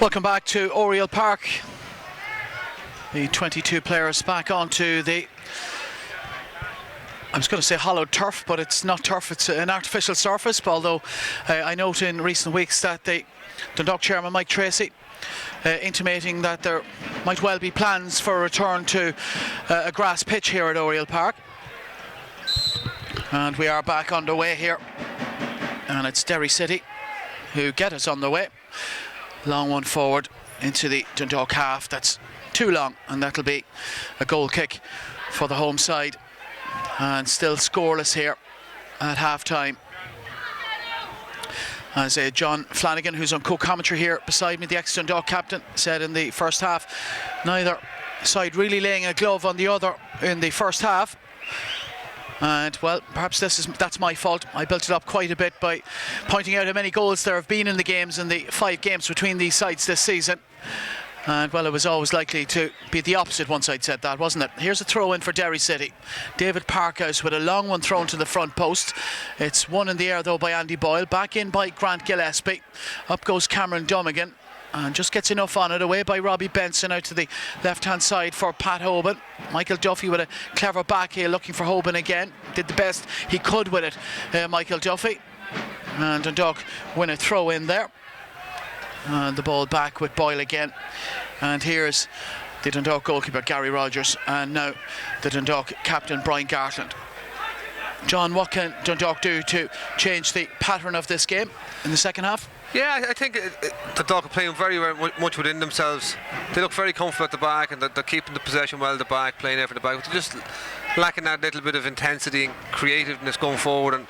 Welcome back to Oriel Park. The 22 players back onto the, I was going to say hollowed turf, but it's not turf, it's an artificial surface. Although I note in recent weeks that the Dundalk chairman Mike Tracy intimating that there might well be plans for a return to a grass pitch here at Oriel Park. And we are back underway here, and it's Derry City who get us on the way. Long one forward into the Dundalk half. That's too long, and that'll be a goal kick for the home side. And still scoreless here at half time. As John Flanagan, who's on co-commentary here beside me, the ex-Dundalk captain, said in the first half, neither side really laying a glove on the other in the first half. And well, perhaps that's my fault. I built it up quite a bit by pointing out how many goals there have been in the games, in the 5 games between these sides this season. And well, it was always likely to be the opposite once I'd said that, wasn't it? Here's a throw in for Derry City. David Parkhouse with a long one thrown to the front post. It's won in the air though by Andy Boyle. Back in by Grant Gillespie. Up goes Cameron Dummigan. And just gets enough on it, away by Robbie Benson out to the left-hand side for Pat Hoban. Michael Duffy with a clever back heel looking for Hoban again. Did the best he could with it, Michael Duffy. And Dundalk win a throw in there. And the ball back with Boyle again. And here's the Dundalk goalkeeper Gary Rogers, and now the Dundalk captain Brian Gartland. John, what can Dundalk do to change the pattern of this game in the second half? Yeah, I think Dundalk are playing very, very much within themselves. They look very comfortable at the back, and they're keeping the possession well at the back, playing effort at the back. But they're just lacking that little bit of intensity and creativeness going forward. And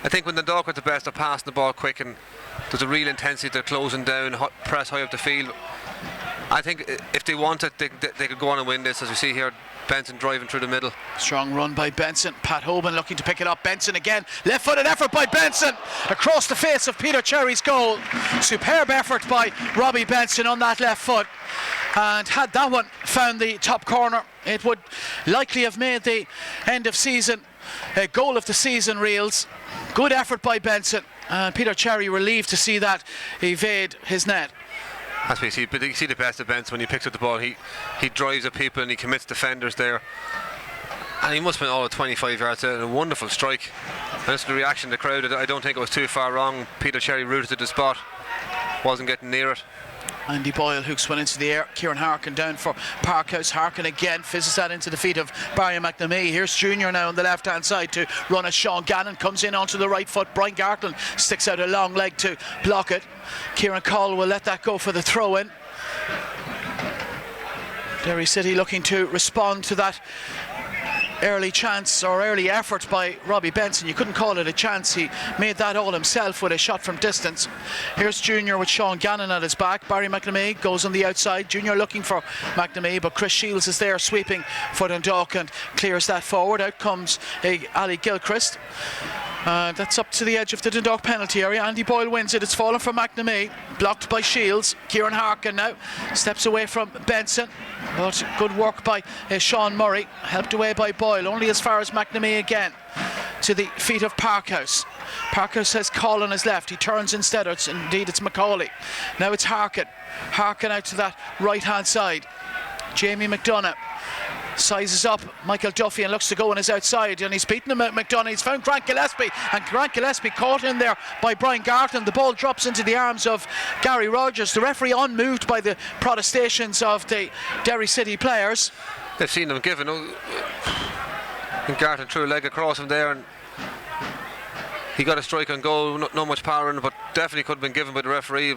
I think when Dundalk are at the best, they're passing the ball quick, and there's a real intensity. They're closing down, press high up the field. I think if they want it, they could go on and win this, as we see here. Benson driving through the middle. Strong run by Benson. Pat Hoban looking to pick it up. Benson again. Left-footed effort by Benson across the face of Peter Cherry's goal. Superb effort by Robbie Benson on that left foot. And had that one found the top corner, it would likely have made the end of season goal of the season reels. Good effort by Benson. Peter Cherry relieved to see that evade his net. That's what you see, but you see the best of Benson when he picks up the ball. He drives at people and he commits defenders there. And he must have been all of 25 yards there. A wonderful strike. And that's the reaction of the crowd. I don't think it was too far wrong. Peter Cherry rooted to the spot. Wasn't getting near it. Andy Boyle hooks one into the air. Kieran Harkin down for Parkhouse. Harkin again fizzes that into the feet of Barry McNamee. Here's Junior now on the left hand side to run at Sean Gannon. Comes in onto the right foot. Brian Gartland sticks out a long leg to block it. Kieran Call will let that go for the throw in. Derry City looking to respond to that early chance or early effort by Robbie Benson. You couldn't call it a chance. He made that all himself with a shot from distance. Here's Junior with Sean Gannon at his back. Barry McNamee goes on the outside. Junior looking for McNamee, but Chris Shields is there sweeping for Dundalk and clears that forward. Out comes Ali Gilchrist. That's up to the edge of the Dundalk penalty area. Andy Boyle wins it. It's fallen for McNamee. Blocked by Shields. Kieran Harkin now steps away from Benson. But good work by Sean Murray. Helped away by Boyle. Only as far as McNamee again. To the feet of Parkhouse. Parkhouse has Call on his left. He turns instead. It's Macaulay. Now it's Harkin. Harkin out to that right hand side. Jamie McDonough sizes up Michael Duffy and looks to go on his outside, and he's beaten him at McDonough. He's found Grant Gillespie, and Grant Gillespie caught in there by Brian Gartland. The ball drops into the arms of Gary Rogers. The referee unmoved by the protestations of the Derry City players. They've seen them given, and Gartland threw a leg across him there, and he got a strike on goal. Not much power in it, but definitely could have been given by the referee.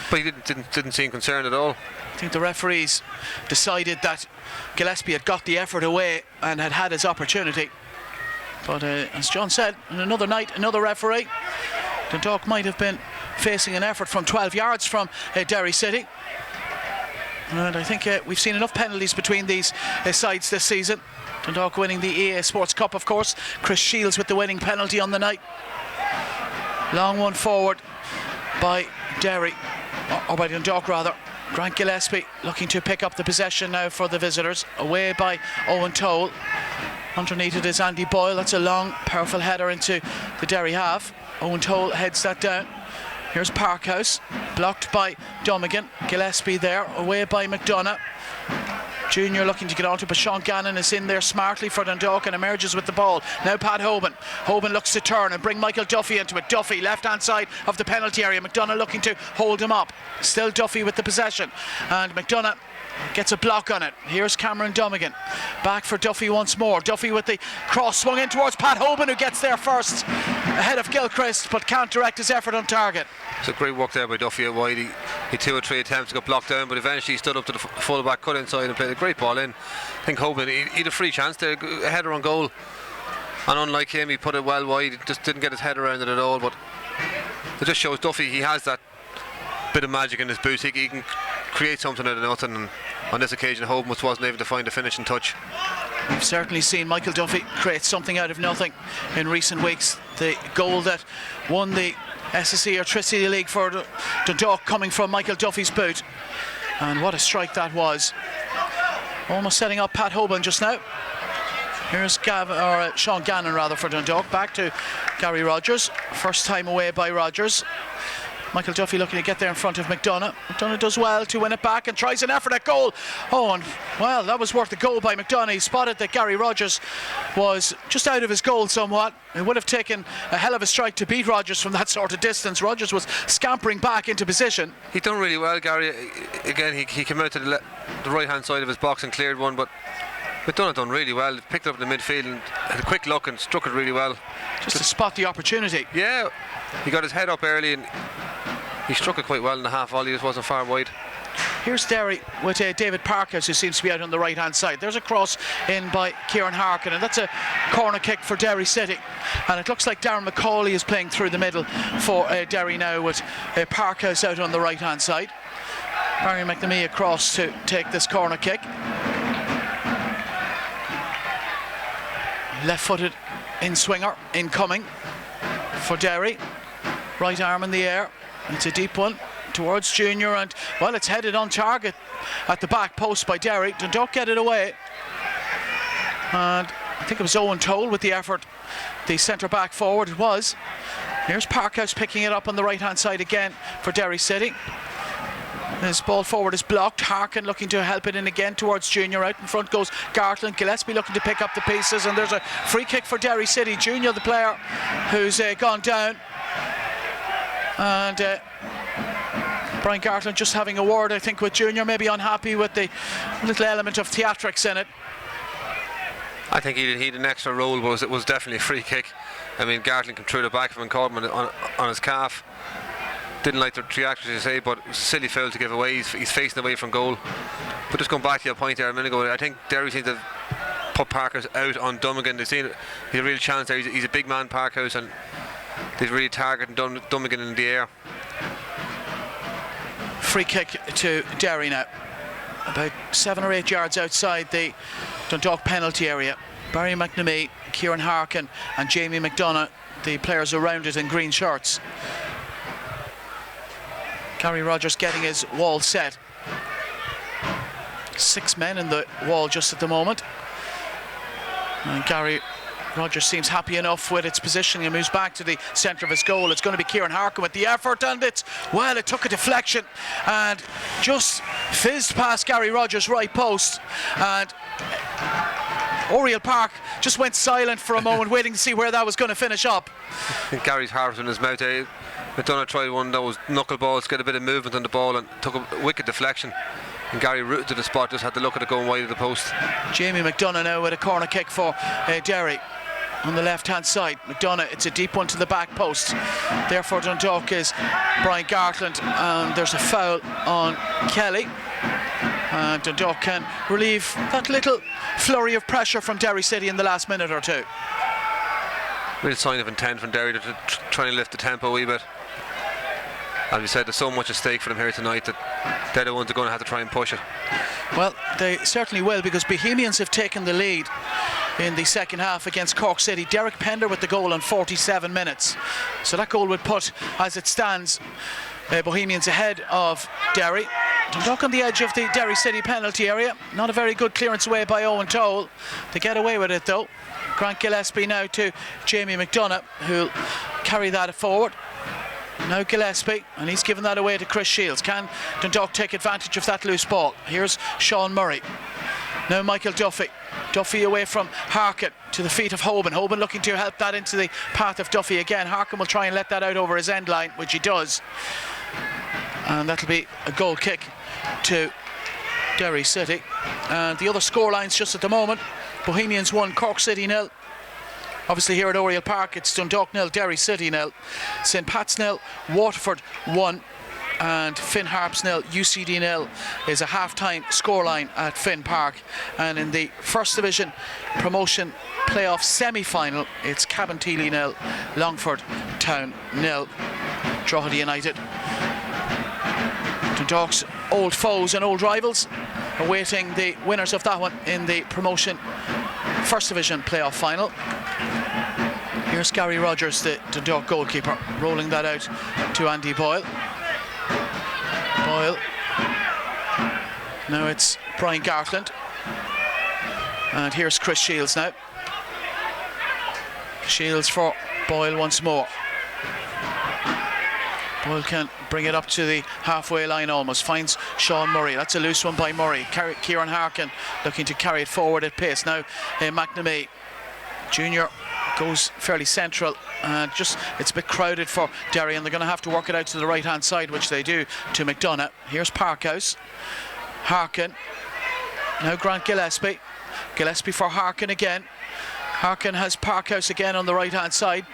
But he didn't seem concerned at all. I think the referees decided that Gillespie had got the effort away and had his opportunity. But as John said, in another night, another referee. Dundalk might have been facing an effort from 12 yards from Derry City. And I think we've seen enough penalties between these sides this season. Dundalk winning the EA Sports Cup, of course. Chris Shields with the winning penalty on the night. Long one forward by Derry, or by Dundalk rather. Grant Gillespie looking to pick up the possession now for the visitors. Away by Owen Toll. Underneath it is Andy Boyle. That's a long, powerful header into the Derry half. Owen Toll heads that down. Here's Parkhouse, blocked by Dummigan. Gillespie there, away by McDonough. Junior looking to get onto, but Sean Gannon is in there smartly for Dundalk and emerges with the ball. Now Pat Hoban. Hoban looks to turn and bring Michael Duffy into it. Duffy, left hand side of the penalty area. McDonough looking to hold him up. Still Duffy with the possession. And McDonough gets a block on it. Here's Cameron Dummigan. Back for Duffy once more. Duffy with the cross swung in towards Pat Hoban, who gets there first ahead of Gilchrist, but can't direct his effort on target. It's a great work there by Duffy out wide. He had 2 or 3 attempts to get blocked down, but eventually he stood up to the full-back, cut inside and played a great ball in. I think Hoban, he had a free chance there, a header on goal. And unlike him, he put it well wide, just didn't get his head around it at all. But it just shows Duffy, he has that bit of magic in his boots. He can create something out of nothing. And on this occasion, Hoban wasn't able to find a finishing touch. We've certainly seen Michael Duffy create something out of nothing in recent weeks. The goal that won the SSE Electricity League for Dundalk coming from Michael Duffy's boot. And what a strike that was. Almost setting up Pat Hoban just now. Here's Sean Gannon rather for Dundalk. Back to Gary Rogers. First time away by Rogers. Michael Duffy looking to get there in front of McDonough. McDonough does well to win it back and tries an effort at goal. Oh, and well, that was worth the goal by McDonough. He spotted that Gary Rogers was just out of his goal somewhat. It would have taken a hell of a strike to beat Rogers from that sort of distance. Rogers was scampering back into position. He done really well, Gary. Again, he came out to the right hand side of his box and cleared one, but McDonough done really well. He picked it up in the midfield and had a quick look and struck it really well. Just to spot the opportunity. Yeah, he got his head up early and he struck it quite well in the half volley. It wasn't far wide. Here's Derry with David Parkhouse, who seems to be out on the right hand side. There's a cross in by Kieran Harkin, and that's a corner kick for Derry City. And it looks like Darren McCauley is playing through the middle for Derry now, with Parkhouse out on the right hand side. Barry McNamee across to take this corner kick. Left footed in swinger, incoming for Derry. Right arm in the air. It's a deep one towards Junior, and well, it's headed on target at the back post by Derry. Dundalk get it away, and I think it was Owen Toll with the effort, the centre back forward. It was. Here's Parkhouse picking it up on the right hand side again for Derry City. His ball forward is blocked. Harkin looking to help it in again towards Junior. Out in front goes Gartland. Gillespie looking to pick up the pieces, and there's a free kick for Derry City. Junior, the player who's gone down, and Brian Gartland just having a word, I think, with Junior, maybe unhappy with the little element of theatrics in it. I think he had an extra roll, but it was definitely a free kick. I mean, Gartland came through the back of him and caught him on his calf. Didn't like the trajectory, as you say, but it was a silly foul to give away. He's facing away from goal. But just going back to your point there a minute ago, I think Derry seems to put Parkhouse out on Dummigan. They've seen he's a real chance there. He's a big man, Parkhouse, and they've really targeted Dummigan in the air. Free kick to Derry now, about 7 or 8 yards outside the Dundalk penalty area. Barry McNamee, Kieran Harkin and Jamie McDonough, the players around it in green shirts. Gary Rogers getting his wall set. 6 men in the wall just at the moment. And Gary Rogers seems happy enough with its positioning and moves back to the centre of his goal. It's going to be Kieran Harkin with the effort, and it took a deflection and just fizzed past Gary Rogers' right post, and Oriel Park just went silent for a moment waiting to see where that was going to finish up. I think Gary's heart was in his mouth. McDonough tried one of those knuckle balls, get a bit of movement on the ball and took a wicked deflection, and Gary rooted to the spot, just had to look at it going wide of the post. Jamie McDonough now with a corner kick for Derry on the left hand side. McDonough, it's a deep one to the back post. Therefore Dundalk is Brian Gartland, and there's a foul on Kelly, and Dundalk can relieve that little flurry of pressure from Derry City in the last minute or two. Real sign of intent from Derry to try and lift the tempo a wee bit. As we said, there's so much at stake for them here tonight that they're the ones who are going to have to try and push it. Well, they certainly will, because Bohemians have taken the lead in the second half against Cork City. Derek Pender with the goal in 47 minutes. So that goal would put, as it stands, Bohemians ahead of Derry. Dundalk on the edge of the Derry City penalty area. Not a very good clearance away by Owen Toll. They get away with it though. Grant Gillespie now to Jamie McDonough, who'll carry that forward. Now Gillespie, and he's given that away to Chris Shields. Can Dundalk take advantage of that loose ball? Here's Sean Murray. Now Michael Duffy. Duffy away from Harkin to the feet of Hoban. Hoban looking to help that into the path of Duffy again. Harkin will try and let that out over his end line, which he does. And that'll be a goal kick to Derry City. And the other score lines just at the moment: Bohemians 1, Cork City 0. Obviously here at Oriel Park it's Dundalk 0, Derry City 0. St Pat's 0, Waterford 1. And Finn Harps 0, UCD 0 is a half-time scoreline at Finn Park. And in the First Division promotion playoff semi-final, it's Cabinteely 0, Longford Town 0. Drogheda United, Dundalk's old foes and old rivals, awaiting the winners of that one in the promotion First Division playoff final. Here's Gary Rogers, the Dundalk goalkeeper, rolling that out to Andy Boyle. Boyle. Now it's Brian Gartland. And here's Chris Shields now. Shields for Boyle once more. Boyle can bring it up to the halfway line almost. Finds Sean Murray. That's a loose one by Murray. Kieran Harkin looking to carry it forward at pace. Now McNamee Junior goes fairly central, and just it's a bit crowded for Derry, and they're going to have to work it out to the right hand side, which they do, to McDonough. Here's Parkhouse. Harkin. Now Grant Gillespie. Gillespie for Harkin again. Harkin has Parkhouse again on the right hand side.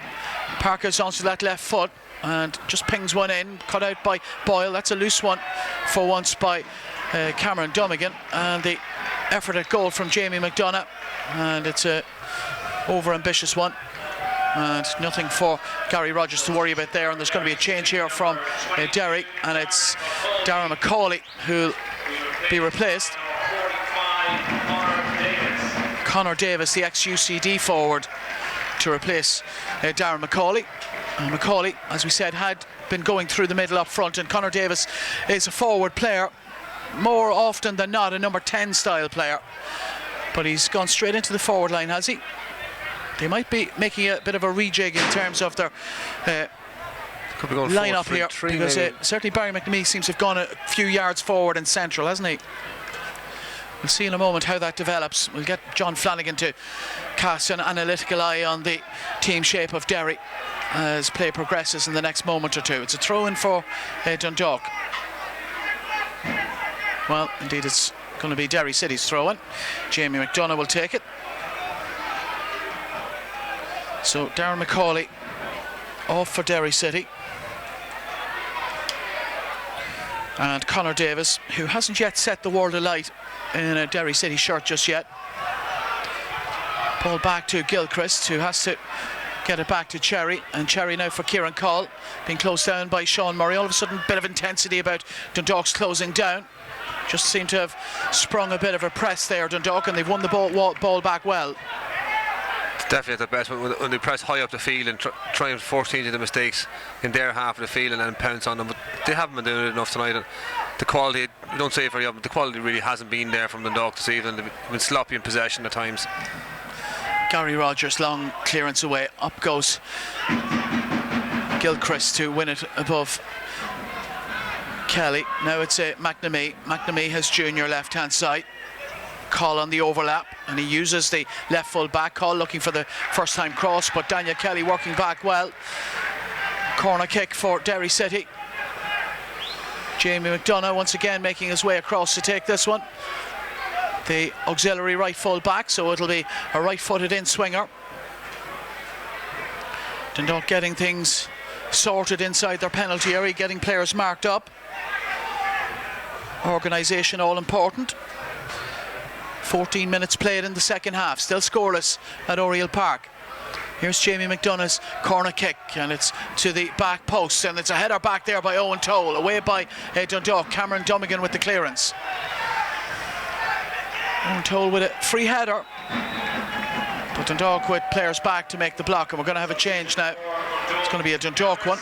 Parkhouse onto that left foot and just pings one in, cut out by Boyle. That's a loose one for once by Cameron Dummigan, and the effort at goal from Jamie McDonough, and it's a over-ambitious one, and nothing for Gary Rogers to worry about there. And there's going to be a change here from Derry, and it's Darren McCauley who'll be replaced. Conor Davis, the ex-UCD forward, to replace Darren McCauley. McCauley, as we said, had been going through the middle up front, and Conor Davis is a forward player, more often than not a number 10 style player, but he's gone straight into the forward line, has he? They might be making a bit of a rejig in terms of their could be going line up here, because certainly Barry McNamee seems to have gone a few yards forward and central, hasn't he? We'll see in a moment how that develops. We'll get John Flanagan to cast an analytical eye on the team shape of Derry as play progresses in the next moment or two. It's a throw-in for Dundalk. Well, indeed, it's going to be Derry City's throw-in. Jamie McDonough will take it. So Darren McCauley off for Derry City. And Conor Davis, who hasn't yet set the world alight in a Derry City shirt just yet. Ball back to Gilchrist, who has to get it back to Cherry, and Cherry now for Kieran Call, being closed down by Sean Murray. All of a sudden, a bit of intensity about Dundalk's closing down. Just seem to have sprung a bit of a press there, Dundalk, and they've won the ball back well. It's definitely at the best when they press high up the field and try and force teams into mistakes in their half of the field and then pounce on them. But they haven't been doing it enough tonight. And the quality, you don't say it very often, but the quality really hasn't been there from Dundalk this evening. They've been sloppy in possession at times. Gary Rogers, long clearance away. Up goes Gilchrist to win it above Kelly. Now it's McNamee. McNamee has Junior left hand side. Call on the overlap, and he uses the left full back. Call looking for the first time cross, but Daniel Kelly working back well. Corner kick for Derry City. Jamie McDonough once again making his way across to take this one. The auxiliary right full back, so it'll be a right footed in swinger. Dundalk getting things sorted inside their penalty area, getting players marked up. Organisation all important. 14 minutes played in the second half, still scoreless at Oriel Park. Here's Jamie McDonough's corner kick, and it's to the back post, and it's a header back there by Owen Toll, away by Dundalk. Cameron Dummigan with the clearance. Owen Toll with a free header, but Dundalk with players back to make the block, and we're going to have a change now. It's going to be a Dundalk one.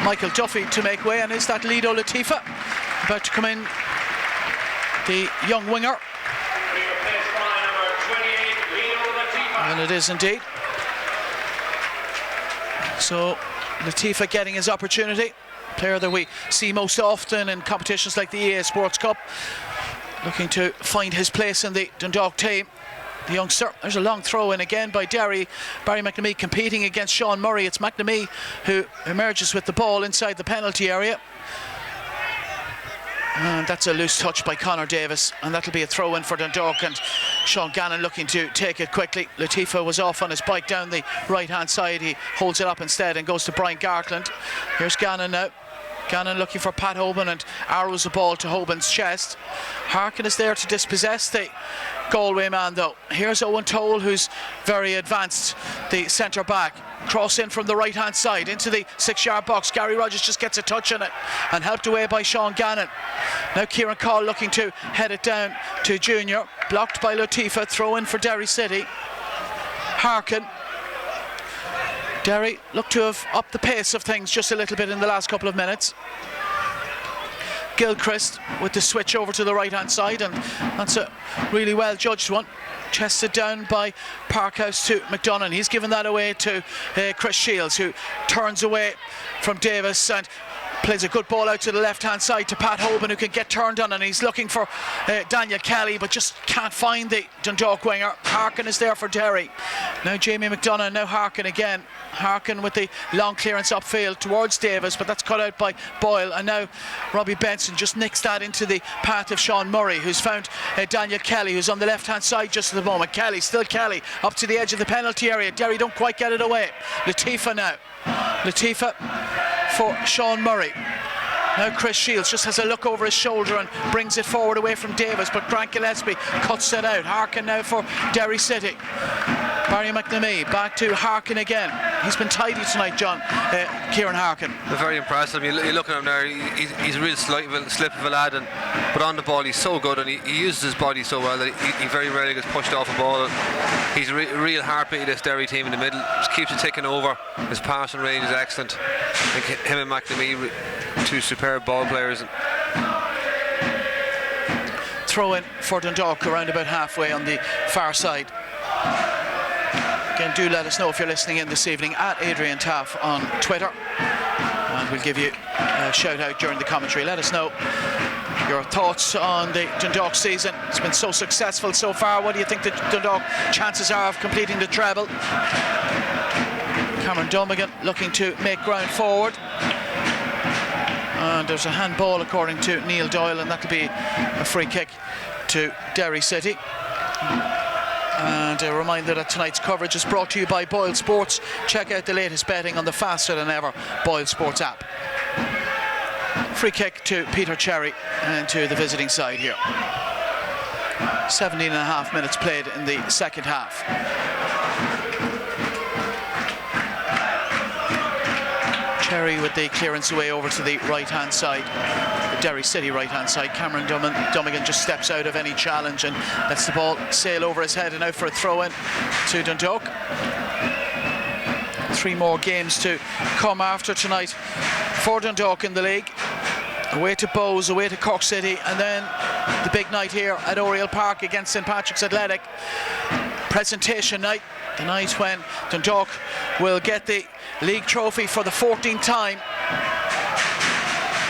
Michael Duffy to make way, and is that Lido Latifa about to come in, the young winger? And it is indeed. So Latifa getting his opportunity. Player that we see most often in competitions like the EA Sports Cup, looking to find his place in the Dundalk team. The youngster, there's a long throw in again by Barry McNamee competing against Sean Murray. It's McNamee who emerges with the ball inside the penalty area. And that's a loose touch by Conor Davis, and that'll be a throw in for Dundalk, and Sean Gannon looking to take it quickly. Latifa was off on his bike down the right hand side. He holds it up instead and goes to Brian Gartland. Here's Gannon now. Gannon looking for Pat Hoban and arrows the ball to Hoban's chest. Harkin is there to dispossess the Galway man though. Here's Owen Toll, who's very advanced, the centre back. Cross in from the right hand side into the 6-yard box. Gary Rogers just gets a touch on it and helped away by Sean Gannon. Now Kieran Call looking to head it down to Junior. Blocked by Latifa. Throw in for Derry City. Harkin. Derry look to have upped the pace of things just a little bit in the last couple of minutes. Gilchrist with the switch over to the right hand side, and that's a really well judged one. Chested down by Parkhouse to McDonagh. He's given that away to Chris Shields, who turns away from Davis and plays a good ball out to the left hand side to Pat Hoban, who can get turned on, and he's looking for Daniel Kelly but just can't find the Dundalk winger. Harkin is there for Derry. Now Jamie McDonagh, now Harkin again. Harkin with the long clearance upfield towards Davis, but that's cut out by Boyle, and now Robbie Benson just nicks that into the path of Sean Murray, who's found Daniel Kelly, who's on the left hand side just at the moment. Kelly, still Kelly, up to the edge of the penalty area. Derry don't quite get it away. Latifa now. Latifa for Sean Murray. Now Chris Shields just has a look over his shoulder and brings it forward away from Davis, but Grant Gillespie cuts it out. Harkin now for Derry City. Barry McNamee back to Harkin again. He's been tidy tonight, John. Kieran Harkin. Very impressive. You look at him there, he's a real slip of a lad, but on the ball he's so good, and he uses his body so well that he very rarely gets pushed off a ball. He's a real heartbeat of this Derry team in the middle. Just keeps it ticking over. His passing range is excellent. I think him and McNamee, two superb ball players. Throw in for Dundalk around about halfway on the far side. Again, do let us know if you're listening in this evening at Adrian Taff on Twitter, and we'll give you a shout out during the commentary. Let us know your thoughts on the Dundalk season. It's been so successful so far. What do you think the Dundalk chances are of completing the treble? Cameron Domigan looking to make ground forward, and there's a handball according to Neil Doyle, and that'll be a free kick to Derry City. And a reminder that tonight's coverage is brought to you by Boyle Sports. Check out the latest betting on the faster than ever Boyle Sports app. Free kick to Peter Cherry and to the visiting side here. 17.5 minutes played in the second half. Cherry with the clearance away over to the right hand side, the Derry City right hand side. Cameron Domigan just steps out of any challenge and lets the ball sail over his head and out for a throw in to Dundalk. 3 more games to come after tonight for Dundalk in the league. Away to Bows, away to Cork City, and then the big night here at Oriel Park against St Patrick's Athletic. Presentation night, the night when Dundalk will get the league trophy for the 14th time.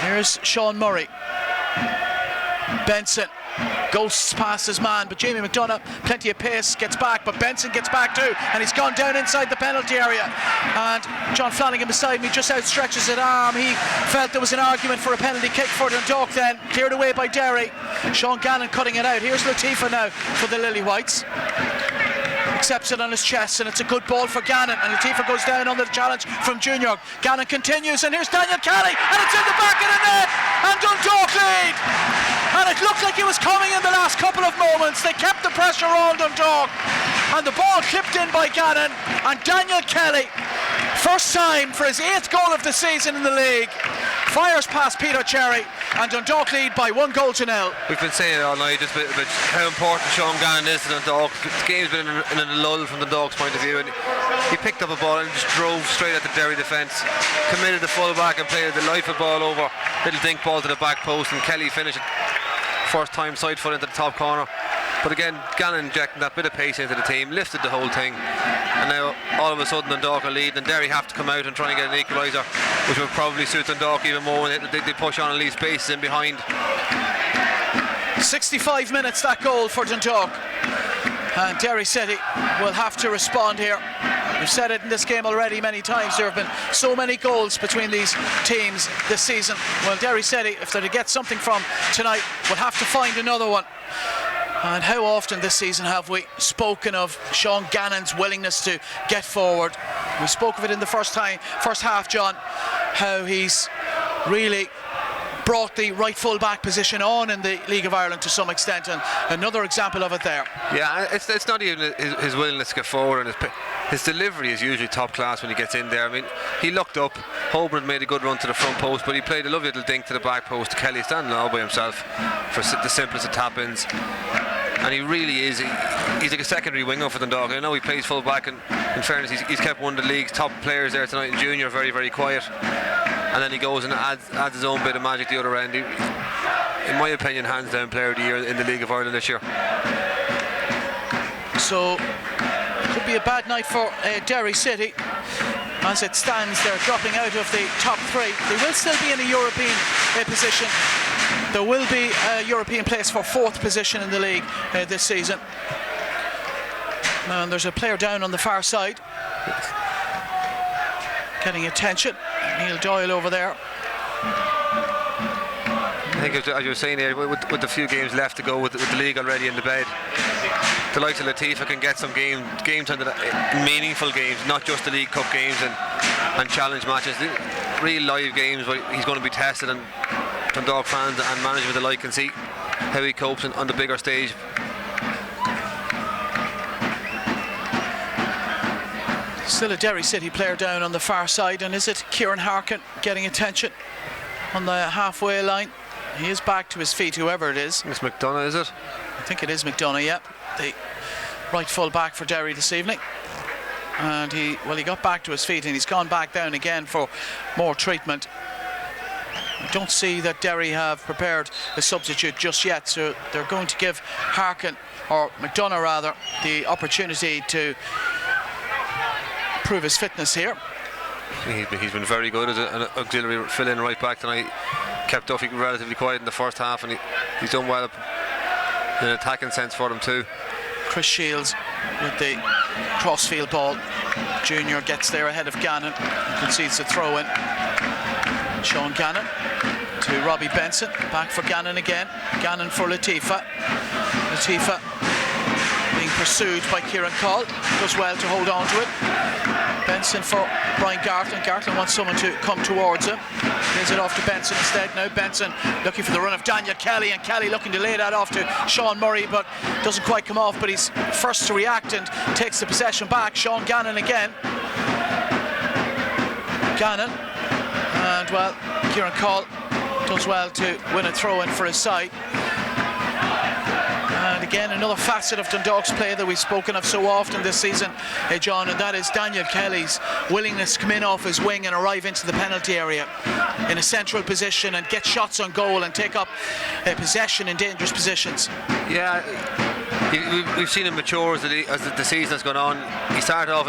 Here's Sean Murray. Benson ghosts past his man, but Jamie McDonagh, plenty of pace, gets back, but Benson gets back too, and he's gone down inside the penalty area. And John Flanagan beside me just outstretches his arm. He felt there was an argument for a penalty kick for Dundalk then, cleared away by Derry. Sean Gannon cutting it out. Here's Latifa now for the Lily Whites. Accepts it on his chest, and it's a good ball for Gannon, and Latifa goes down on the challenge from Junior. Gannon continues, and here's Daniel Kelly, and it's in the back of the net, and Dundalk lead. And it looked like it was coming in the last couple of moments. They kept the pressure on Dundalk, and the ball clipped in by Gannon, and Daniel Kelly, first time for his 8th goal of the season in the league, fires past Peter Cherry, and Dundalk lead by 1-0. We've been saying it all night just about how important Sean Gannon is to Dundalk. The game's been in a lull from Dundalk's point of view, and he picked up a ball and just drove straight at the Derry defence, committed the full back and played the life of ball over, little dink ball to the back post, and Kelly finished it first time side foot into the top corner. But again, Gannon injecting that bit of pace into the team, lifted the whole thing, and now all of a sudden Dundalk are leading, and Derry have to come out and try and get an equaliser, which will probably suit Dundalk even more when they push on and leave spaces in behind. 65 minutes that goal for Dundalk, and Derry City will have to respond here. We've said it in this game already many times, there have been so many goals between these teams this season. Well, Derry City, if they're to get something from tonight, will have to find another one. And how often this season have we spoken of Sean Gannon's willingness to get forward? We spoke of it in the first half, John, how he's really brought the right full-back position on in the League of Ireland to some extent, and another example of it there. Yeah, it's not even his willingness to get forward, and his delivery is usually top class when he gets in there. I mean, he looked up, Holborn made a good run to the front post, but he played a lovely little dink to the back post to Kelly, standing all by himself for the simplest of tap-ins. And he really is, he's like a secondary winger for Dundalk. I know he plays full back, and in fairness he's kept one of the league's top players there tonight in junior very, very quiet, and then he goes and adds his own bit of magic the other end. In my opinion, hands down player of the year in the League of Ireland this year. So could be a bad night for Derry City. As it stands, they're dropping out of the top three. They will still be in a European position. There will be a European place for fourth position in the league this season. And there's a player down on the far side getting attention. Neil Doyle over there. I think as you were saying here, with the few games left to go, with the league already in the bed, the likes of Latifa can get some games under meaningful games, not just the League Cup games and challenge matches, real live games where he's going to be tested, and Dundalk fans and management alike can see how he copes on the bigger stage. Still a Derry City player down on the far side, and is it Kieran Harkin getting attention on the halfway line? He is back to his feet, whoever it is. It's McDonough, is it? I think it is McDonough, yeah. The right full back for Derry this evening. And he got back to his feet, and he's gone back down again for more treatment. I don't see that Derry have prepared a substitute just yet, so they're going to give Harkin, or McDonough rather, the opportunity to prove his fitness here. He's been very good as an auxiliary fill-in right back tonight. Kept Duffy relatively quiet in the first half, and he's done well in an attacking sense for them too. Chris Shields with the crossfield ball. Junior gets there ahead of Gannon, concedes a throw in. Sean Gannon to Robbie Benson, back for Gannon again. Gannon for Latifa. Latifa being pursued by Kieran Call, does well to hold on to it. Benson for Brian Gartland. Gartland wants someone to come towards him. Gives it off to Benson instead. Now Benson looking for the run of Daniel Kelly, and Kelly looking to lay that off to Sean Murray, but doesn't quite come off, but he's first to react and takes the possession back. Sean Gannon again. Gannon, and well, Kieran Call does well to win a throw-in for his side. And again, another facet of Dundalk's play that we've spoken of so often this season, John, and that is Daniel Kelly's willingness to come in off his wing and arrive into the penalty area in a central position and get shots on goal and take up possession in dangerous positions. Yeah, we've seen him mature as the season has gone on. He started off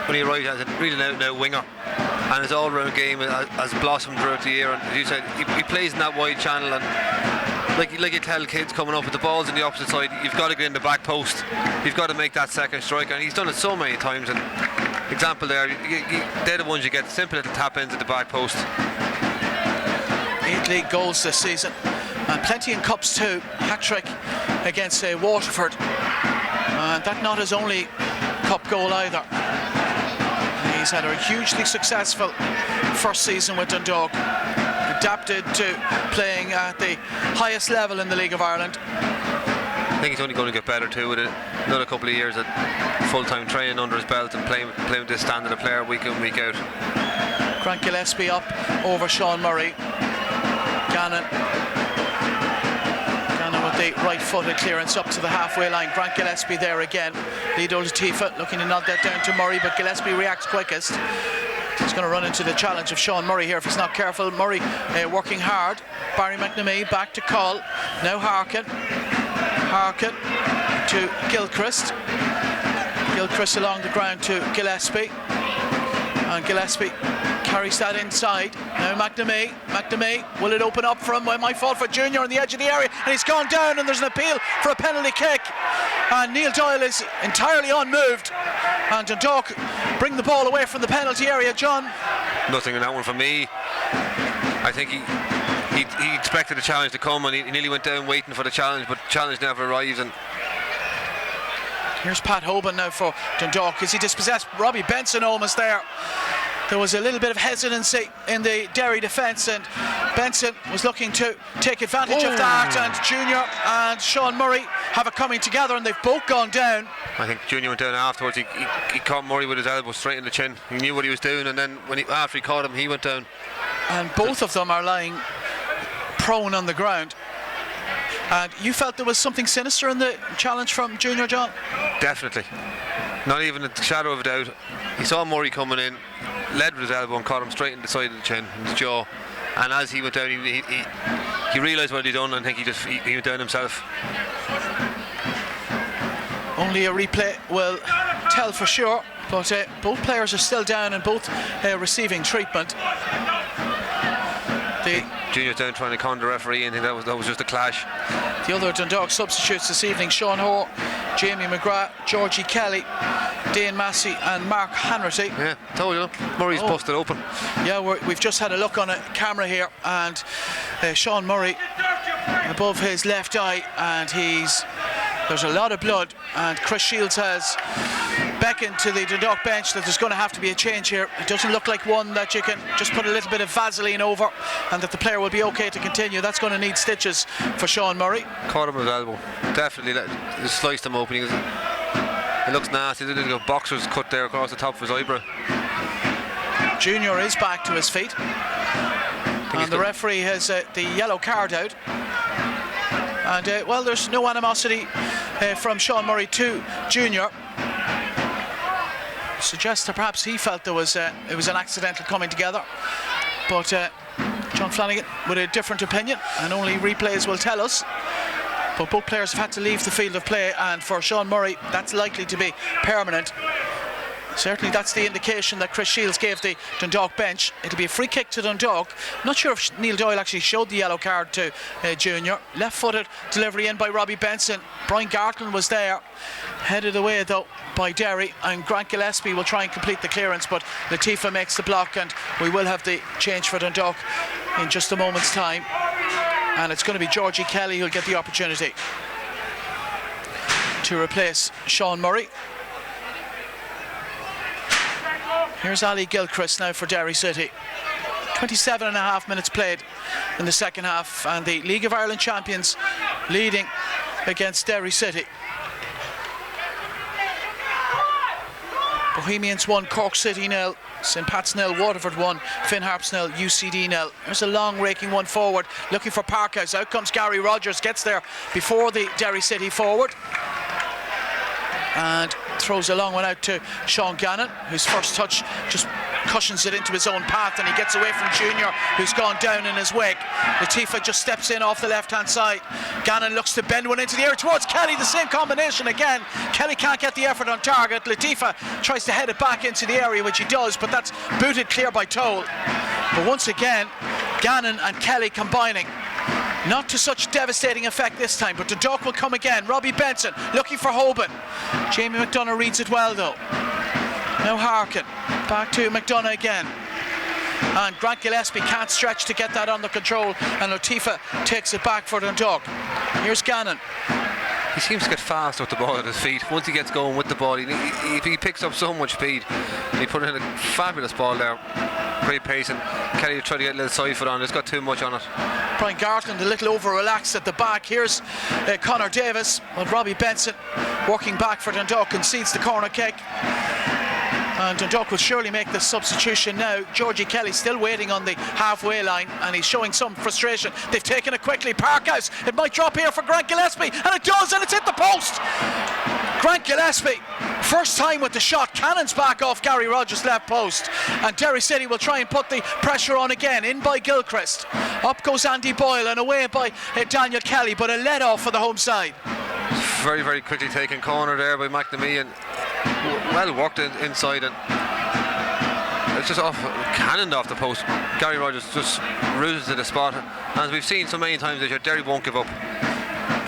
when he arrived as a really out-and-out winger, and his all-round game has blossomed throughout the year. And as you said, he plays in that wide channel, and like you tell kids coming up with the balls on the opposite side, you've got to get in the back post, you've got to make that second strike, and he's done it so many times. And example there, they're the ones you get simple little tap-ins at the back post. 8 league goals this season, and plenty in cups too. Hat-trick against Waterford, and that not his only cup goal either. He's had a hugely successful first season with Dundalk, adapted to playing at the highest level in the League of Ireland. I think he's only going to get better too with it. Another couple of years at full-time training under his belt and playing with this standard of player week in, week out. Grant Gillespie up over Sean Murray. Gannon with the right-footed clearance up to the halfway line. Grant Gillespie there again. Lido Latifa looking to nod that down to Murray, but Gillespie reacts quickest. He's going to run into the challenge of Sean Murray here if he's not careful. Murray working hard. Barry McNamee back to Call. Now Harkin. to Gilchrist. Gilchrist along the ground to Gillespie. And Gillespie carries that inside. Now McNamee, will it open up for him? Well, it might fall for Junior on the edge of the area, and he's gone down, and there's an appeal for a penalty kick. And Neil Doyle is entirely unmoved, and Dundalk bring the ball away from the penalty area. John? Nothing in that one for me. I think he expected the challenge to come, and he nearly went down waiting for the challenge, but the challenge never arrived. And here's Pat Hoban now for Dundalk. Is he dispossessed? Robbie Benson almost there. There was a little bit of hesitancy in the Derry defence, and Benson was looking to take advantage of that, and Junior and Sean Murray have it coming together, and they've both gone down. I think Junior went down afterwards. He caught Murray with his elbow straight in the chin. He knew what he was doing, and then after he caught him, he went down. And both of them are lying prone on the ground. And you felt there was something sinister in the challenge from Junior, John? Definitely. Not even a shadow of a doubt. He saw Murray coming in, led with his elbow and caught him straight in the side of the chin, in his jaw. And as he went down, he realised what he'd done, and I think he went down himself. Only a replay will tell for sure, but both players are still down and both receiving treatment. Junior's down trying to con the referee, and that was just a clash. The other Dundalk substitutes this evening: Sean Hoare, Jamie McGrath, Georgie Kelly, Dane Massey and Mark Hanratty. Yeah, told you, Murray's busted open. Yeah, we've just had a look on a camera here, and Sean Murray above his left eye, and there's a lot of blood, and Chris Shields has beckoned to the Dundalk bench that there's going to have to be a change here. It doesn't look like one that you can just put a little bit of Vaseline over and that the player will be okay to continue. That's going to need stitches for Sean Murray. Caught him with his elbow, definitely sliced him open. It looks nasty. There's a boxer's cut there across the top of his eyebrow. Junior is back to his feet, and the referee has the yellow card out. And well, there's no animosity from Sean Murray to Junior. Suggests that perhaps he felt it was an accidental coming together, but John Flanagan with a different opinion, and only replays will tell us. But both players have had to leave the field of play, and for Sean Murray that's likely to be permanent. Certainly that's the indication that Chris Shields gave the Dundalk bench. It'll be a free kick to Dundalk. Not sure if Neil Doyle actually showed the yellow card to Junior. Left-footed delivery in by Robbie Benson. Brian Gartland was there. Headed away though by Derry, and Grant Gillespie will try and complete the clearance, but Latifa makes the block, and we will have the change for Dundalk in just a moment's time. And it's going to be Georgie Kelly who'll get the opportunity to replace Sean Murray. Here's Ali Gilchrist now for Derry City. 27.5 minutes played in the second half, and the League of Ireland champions leading against Derry City. Bohemians 1, Cork City 0, St Pat's 0, Waterford 1, Finn Harps 0, UCD 0. There's a long raking one forward, looking for Parkhouse. Out comes Gary Rogers, gets there before the Derry City forward, and throws a long one out to Sean Gannon, whose first touch just cushions it into his own path, and he gets away from Junior, who's gone down in his wake. Latifa just steps in off the left hand side. Gannon looks to bend one into the air towards Kelly, the same combination again. Kelly can't get the effort on target. Latifa tries to head it back into the area, which he does, but that's booted clear by Toll. But once again, Gannon and Kelly combining. Not to such devastating effect this time, but Dundalk will come again. Robbie Benson looking for Hoban. Jamie McDonough reads it well though. Now Harkin, back to McDonough again. And Grant Gillespie can't stretch to get that under control, and Latifa takes it back for Dundalk. Here's Gannon. He seems to get fast with the ball at his feet. Once he gets going with the ball, he picks up so much speed. He put in a fabulous ball there. Great pace, and Kelly tried to get a little side foot on. It's got too much on it. Brian Gartland a little over relaxed at the back. Here's Conor Davis, and Robbie Benson working back for Dundalk, concedes the corner kick. And Dundalk will surely make the substitution now. Georgie Kelly still waiting on the halfway line, and he's showing some frustration. They've taken it quickly. Parkhouse, it might drop here for Grant Gillespie, and it does, and it's hit the post. Grant Gillespie, first time with the shot. Cannon's back off Gary Rogers' left post, and Derry City will try and put the pressure on again. In by Gilchrist, up goes Andy Boyle, and away by Daniel Kelly, but a let off for the home side. very, very quickly taken corner there by McNamee, and well worked inside, and it's just cannoned off the post. Gary Rogers just rules to the spot, and as we've seen so many times this year, Derry won't give up.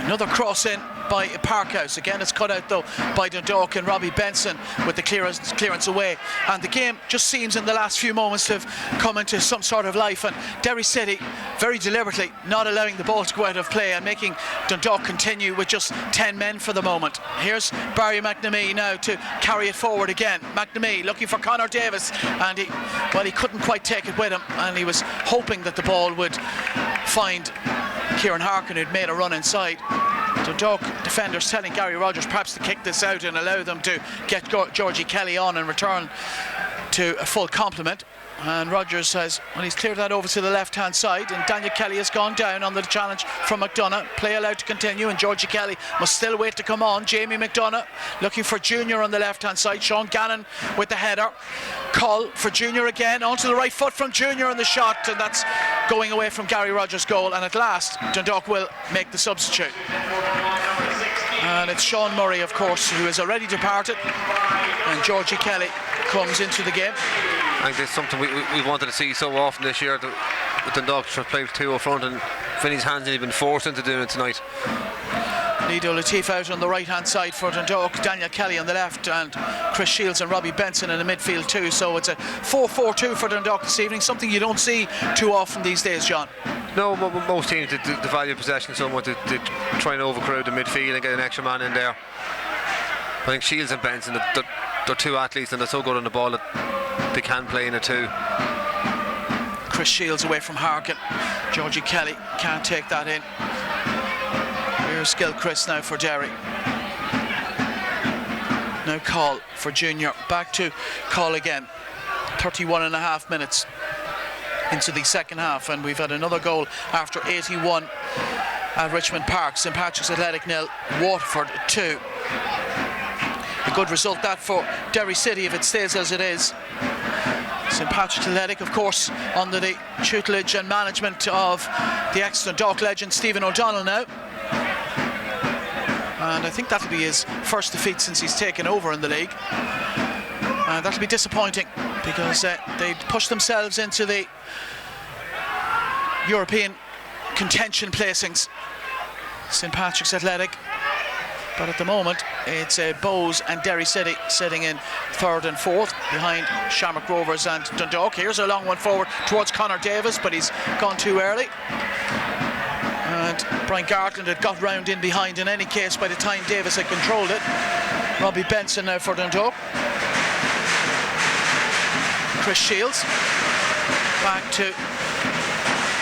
Another cross in by Parkhouse. Again, it's cut out though by Dundalk and Robbie Benson with the clearance away. And the game just seems in the last few moments to have come into some sort of life. And Derry City very deliberately not allowing the ball to go out of play and making Dundalk continue with just 10 men for the moment. Here's Barry McNamee now to carry it forward again. McNamee looking for Conor Davis, and he couldn't quite take it with him, and he was hoping that the ball would find Kieran Harkin, who'd made a run inside. Dundalk defenders telling Gary Rogers perhaps to kick this out and allow them to get Georgie Kelly on and return to a full complement. And Rogers says, well, he's cleared that over to the left hand side, and Daniel Kelly has gone down on the challenge from McDonough. Play allowed to continue, and Georgie Kelly must still wait to come on. Jamie McDonough looking for Junior on the left hand side. Sean Gannon with the header. Call for Junior again, onto the right foot from Junior in the shot, and that's going away from Gary Rogers' goal. And at last Dundalk will make the substitute, and it's Sean Murray, of course, who has already departed, and Georgie Kelly comes into the game. I think this is something we wanted to see so often this year, that Dundalk should play with two up front, and Finney's hands have been forced into doing it tonight. Lido Latif out on the right hand side for Dundalk, Daniel Kelly on the left, and Chris Shields and Robbie Benson in the midfield too. So it's a 4-4-2 for Dundalk this evening, something you don't see too often these days, John. No, most teams the value possession so much, they try and overcrowd the midfield and get an extra man in there. I think Shields and Benson, they're two athletes, and they're so good on the ball that they can play in a two. Chris Shields away from Harkin. Georgie Kelly can't take that in. Here's Gilchrist now for Derry. Now Call for Junior. Back to Call again. 31.5 minutes into the second half, and we've had another goal after 81 at Richmond Park. St Patrick's Athletic 0, Waterford 2. A good result that for Derry City if it stays as it is. St Patrick's Athletic, of course, under the tutelage and management of the ex-Dundalk legend Stephen O'Donnell now. And I think that'll be his first defeat since he's taken over in the league. And that'll be disappointing, because they pushed themselves into the European contention placings, St Patrick's Athletic. But at the moment, it's Bows and Derry City sitting in third and fourth behind Shamrock Rovers and Dundalk. Here's a long one forward towards Conor Davis, but he's gone too early. And Brian Gartland had got round in behind in any case by the time Davis had controlled it. Robbie Benson now for Dundalk. Chris Shields back to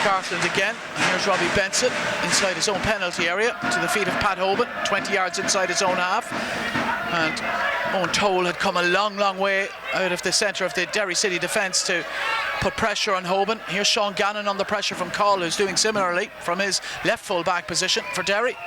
Gartland again, and here's Robbie Benson inside his own penalty area to the feet of Pat Hoban, 20 yards inside his own half. And Owen Toll had come a long way out of the centre of the Derry City defence to put pressure on Hoban. Here's Sean Gannon on the pressure from Call, who's doing similarly from his left full back position for Derry.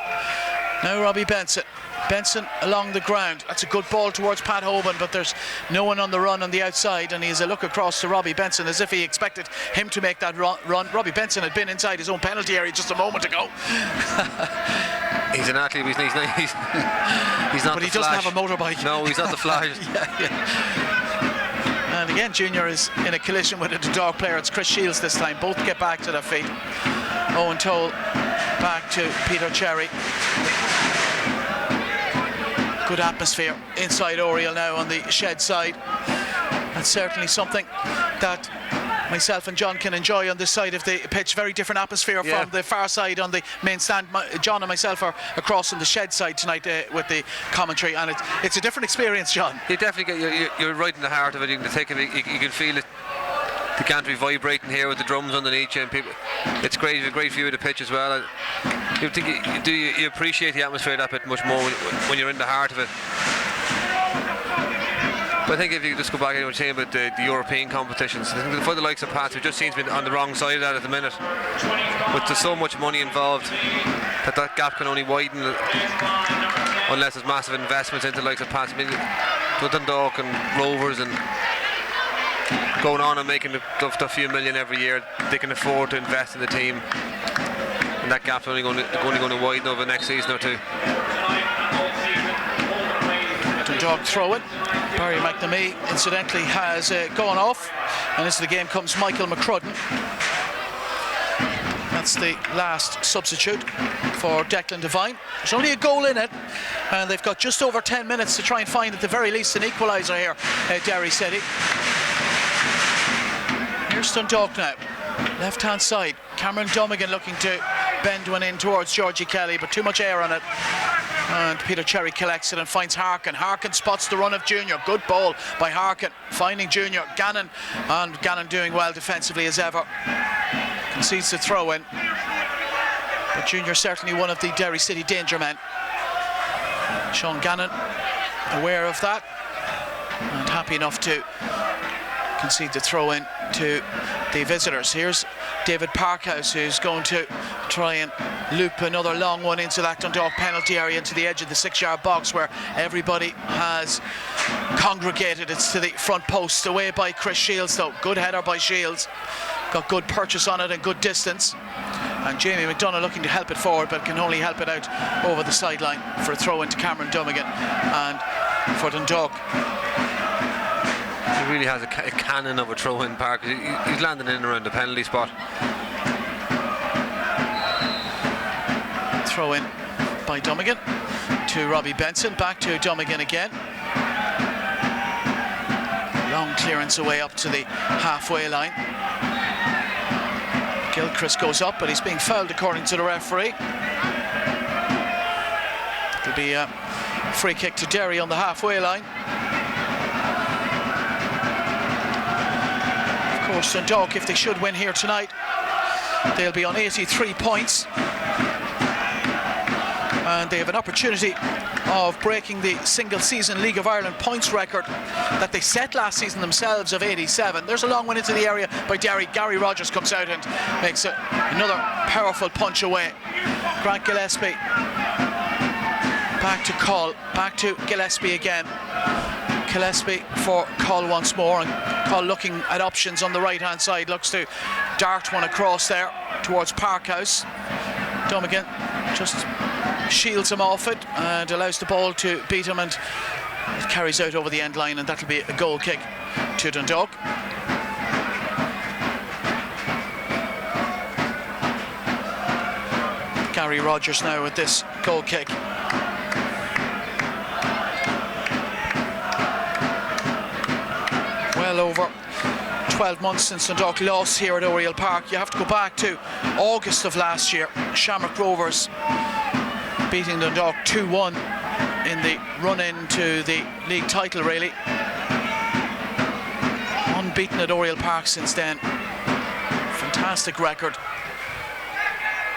Now Robbie Benson. Benson along the ground. That's a good ball towards Pat Hoban, but there's no one on the run on the outside, and he's a look across to Robbie Benson as if he expected him to make that run. Robbie Benson had been inside his own penalty area just a moment ago. He's an athlete, he's not. But he doesn't have a motorbike. No, he's not the Flash. yeah. And again, Junior is in a collision with a Dundalk player. It's Chris Shields this time. Both get back to their feet. Owen Toll back to Peter Cherry. Good atmosphere inside Oriel now on the Shed side. That's certainly something that myself and John can enjoy on this side of the pitch. Very different atmosphere from the far side on the main stand. John and myself are across on the Shed side tonight with the commentary, and it's a different experience, John. You definitely you're right in the heart of it. You can take it. You can feel it. The gantry vibrating here with the drums underneath you, and people. It's great. A great view of the pitch as well. You think you appreciate the atmosphere that bit much more when you're in the heart of it. But I think if you just go back and saying about the European competitions, I think for the likes of Pats, who just seems to be on the wrong side of that at the minute, with there's so much money involved that gap can only widen unless there's massive investments into the likes of Pats. I mean, with Dundalk and Rovers and going on and making the few million every year, they can afford to invest in the team, and that gap's only going to widen over the next season or two. Dundalk throw it. Barry McNamee incidentally has gone off, and into the game comes Michael McCrudden. That's the last substitute for Declan Devine. There's only a goal in it, and they've got just over 10 minutes to try and find at the very least an equaliser here at Derry City. Here's Dundalk now, left hand side. Cameron Dummigan looking to bend one in towards Georgie Kelly, but too much air on it. And Peter Cherry collects it and finds Harkin. Harkin spots the run of Junior. Good ball by Harkin, finding Junior. Gannon, and Gannon doing well defensively as ever. Concedes the throw in, but Junior certainly one of the Derry City danger men. Sean Gannon aware of that and happy enough to concede the throw in to the visitors. Here's David Parkhouse, who's going to try and loop another long one into that Dundalk penalty area, into the edge of the 6-yard box where everybody has congregated. It's to the front post, away by Chris Shields though. Good header by Shields, got good purchase on it and good distance, and Jamie McDonough looking to help it forward but can only help it out over the sideline for a throw into Cameron Dummigan. And for Dundalk, he really has a cannon of a throw in, Park. He's landing in around the penalty spot. Throw in by Dummigan to Robbie Benson, back to Dummigan again. Long clearance away up to the halfway line. Gilchrist goes up, but he's being fouled according to the referee. It'll be a free kick to Derry on the halfway line. Of course, Dundalk, if they should win here tonight, they'll be on 83 points. And they have an opportunity of breaking the single season League of Ireland points record that they set last season themselves of 87. There's a long one into the area by Derry. Gary Rogers comes out and makes another powerful punch away. Grant Gillespie back to Coll, back to Gillespie again. Gillespie for Coll once more, and Coll looking at options on the right hand side, looks to dart one across there towards Parkhouse. Dummigan just shields him off it and allows the ball to beat him, and it carries out over the end line, and that'll be a goal kick to Dundalk. Gary Rogers now with this goal kick. Well over 12 months since Dundalk lost here at Oriel Park. You have to go back to August of last year. Shamrock Rovers beating Dundalk 2-1 in the run-in to the league title, really. Unbeaten at Oriel Park since then. Fantastic record,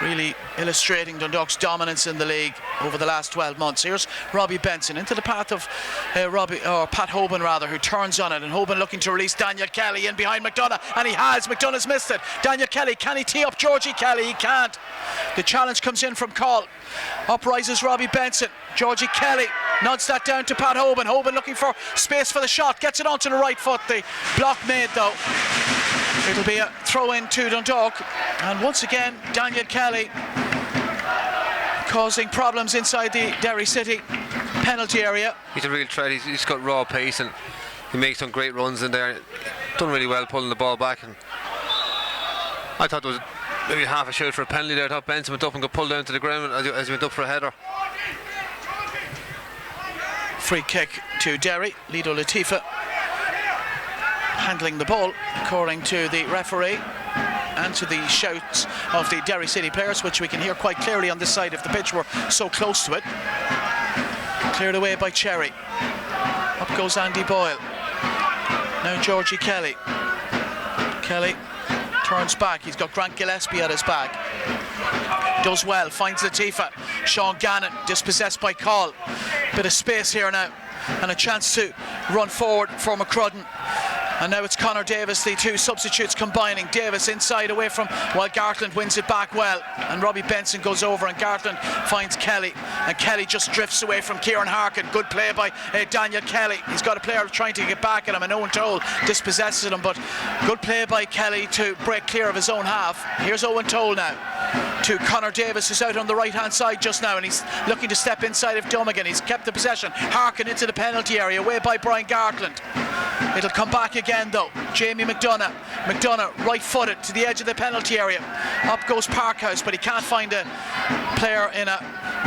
really illustrating Dundalk's dominance in the league over the last 12 months. Here's Robbie Benson into the path of Pat Hoban rather, who turns on it, and Hoban looking to release Daniel Kelly in behind McDonough, and he has. McDonough's missed it. Daniel Kelly, can he tee up Georgie Kelly? He can't. The challenge comes in from Coll. Up rises Robbie Benson. Georgie Kelly nods that down to Pat Hoban. Hoban looking for space for the shot, gets it onto the right foot. The block made though. It'll be a throw in to Dundalk, and once again Daniel Kelly causing problems inside the Derry City penalty area. He's a real threat. He's got raw pace and he makes some great runs in there. Done really well pulling the ball back, and I thought there was maybe half a shout for a penalty there. I thought Benson went up and got pulled down to the ground as he went up for a header. Free kick to Derry. Lido Latifa handling the ball according to the referee and to the shouts of the Derry City players, which we can hear quite clearly on this side of the pitch. We're so close to it. Cleared away by Cherry. Up goes Andy Boyle. Now Georgie Kelly. Kelly turns back. He's got Grant Gillespie at his back. Does well, finds Latifa. Sean Gannon dispossessed by Coll. Bit of space here now and a chance to run forward for McCrudden. And now it's Conor Davis, the two substitutes combining. Davis inside away from, while Gartland wins it back well. And Robbie Benson goes over and Gartland finds Kelly. And Kelly just drifts away from Kieran Harkin. Good play by Daniel Kelly. He's got a player trying to get back at him, and Owen Toll dispossesses him. But good play by Kelly to break clear of his own half. Here's Owen Toll now to Conor Davis, who's out on the right hand side just now, and he's looking to step inside of Dummigan. He's kept the possession. Harkin into the penalty area, away by Brian Gartland. It'll come back again though. Jamie McDonough right footed to the edge of the penalty area. Up goes Parkhouse, but he can't find a player in a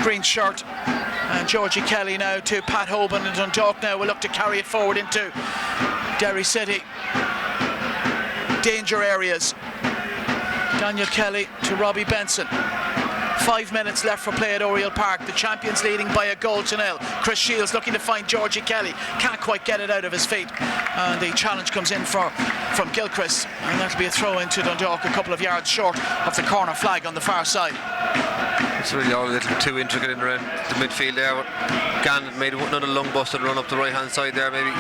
green shirt. And Georgie Kelly now to Pat Hoban, and Dundalk now will look to carry it forward into Derry City danger areas. Daniel Kelly to Robbie Benson. 5 minutes left for play at Oriel Park. The champions leading by a goal to nil. Chris Shields looking to find Georgie Kelly. Can't quite get it out of his feet. And the challenge comes in from Gilchrist. And that'll be a throw into Dundalk, a couple of yards short of the corner flag on the far side. It's really all a little too intricate in around the midfield there. Gannon made another lung busted run up the right hand side there. Maybe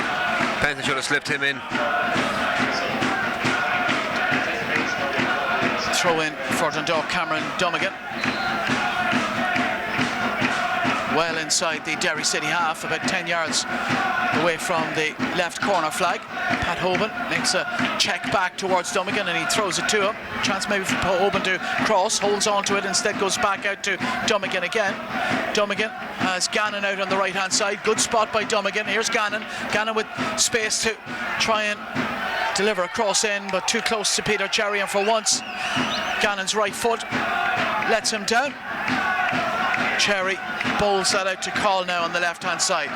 Benson should have slipped him in. Throw in for Dundalk, Cameron Dummigan. Well inside the Derry City half, about 10 yards away from the left corner flag. Pat Hoban makes a check back towards Dummigan and he throws it to him. Chance maybe for Hoban to cross, holds on to it, instead goes back out to Dummigan again. Dummigan has Gannon out on the right hand side. Good spot by Dummigan. Here's Gannon. Gannon with space to try and deliver a cross in, but too close to Peter Cherry, and for once Gannon's right foot lets him down. Cherry bowls that out to Call now on the left hand side.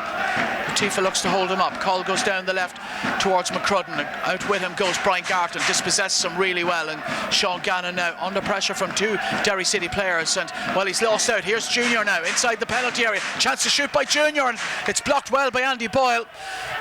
Latifa looks to hold him up. Call goes down the left towards McCrudden. Out with him goes Brian Gartland. Dispossesses him really well, and Sean Gannon now under pressure from two Derry City players, and well, he's lost out. Here's Junior now inside the penalty area. Chance to shoot by Junior, and it's blocked well by Andy Boyle.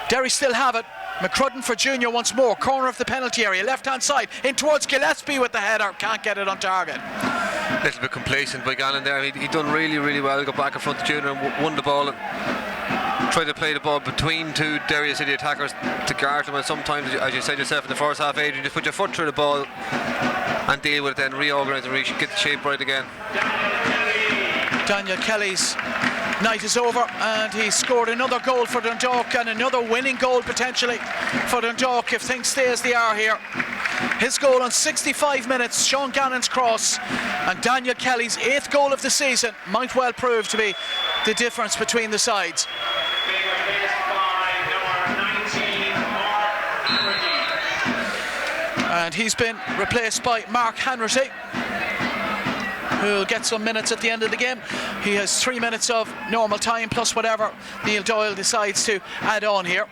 Derry still have it. McCrudden for Junior once more. Corner of the penalty area, left hand side, in towards Gillespie with the header. Can't get it on target. A little bit complacent by Gannon there. He done really well. Got back in front of Junior and won the ball and tried to play the ball between two Derry City attackers to Gartland. And sometimes, as you said yourself in the first half, Adrian, just put your foot through the ball and deal with it, then reorganise and get the shape right again. Daniel Kelly's night is over, and he scored another goal for Dundalk, and another winning goal potentially for Dundalk if things stay as they are here. His goal on 65 minutes, Sean Gannon's cross, and Daniel Kelly's 8th goal of the season might well prove to be the difference between the sides. And he's been replaced by Mark Hanratty, who'll get some minutes at the end of the game. He has 3 minutes of normal time plus whatever Neil Doyle decides to add on here.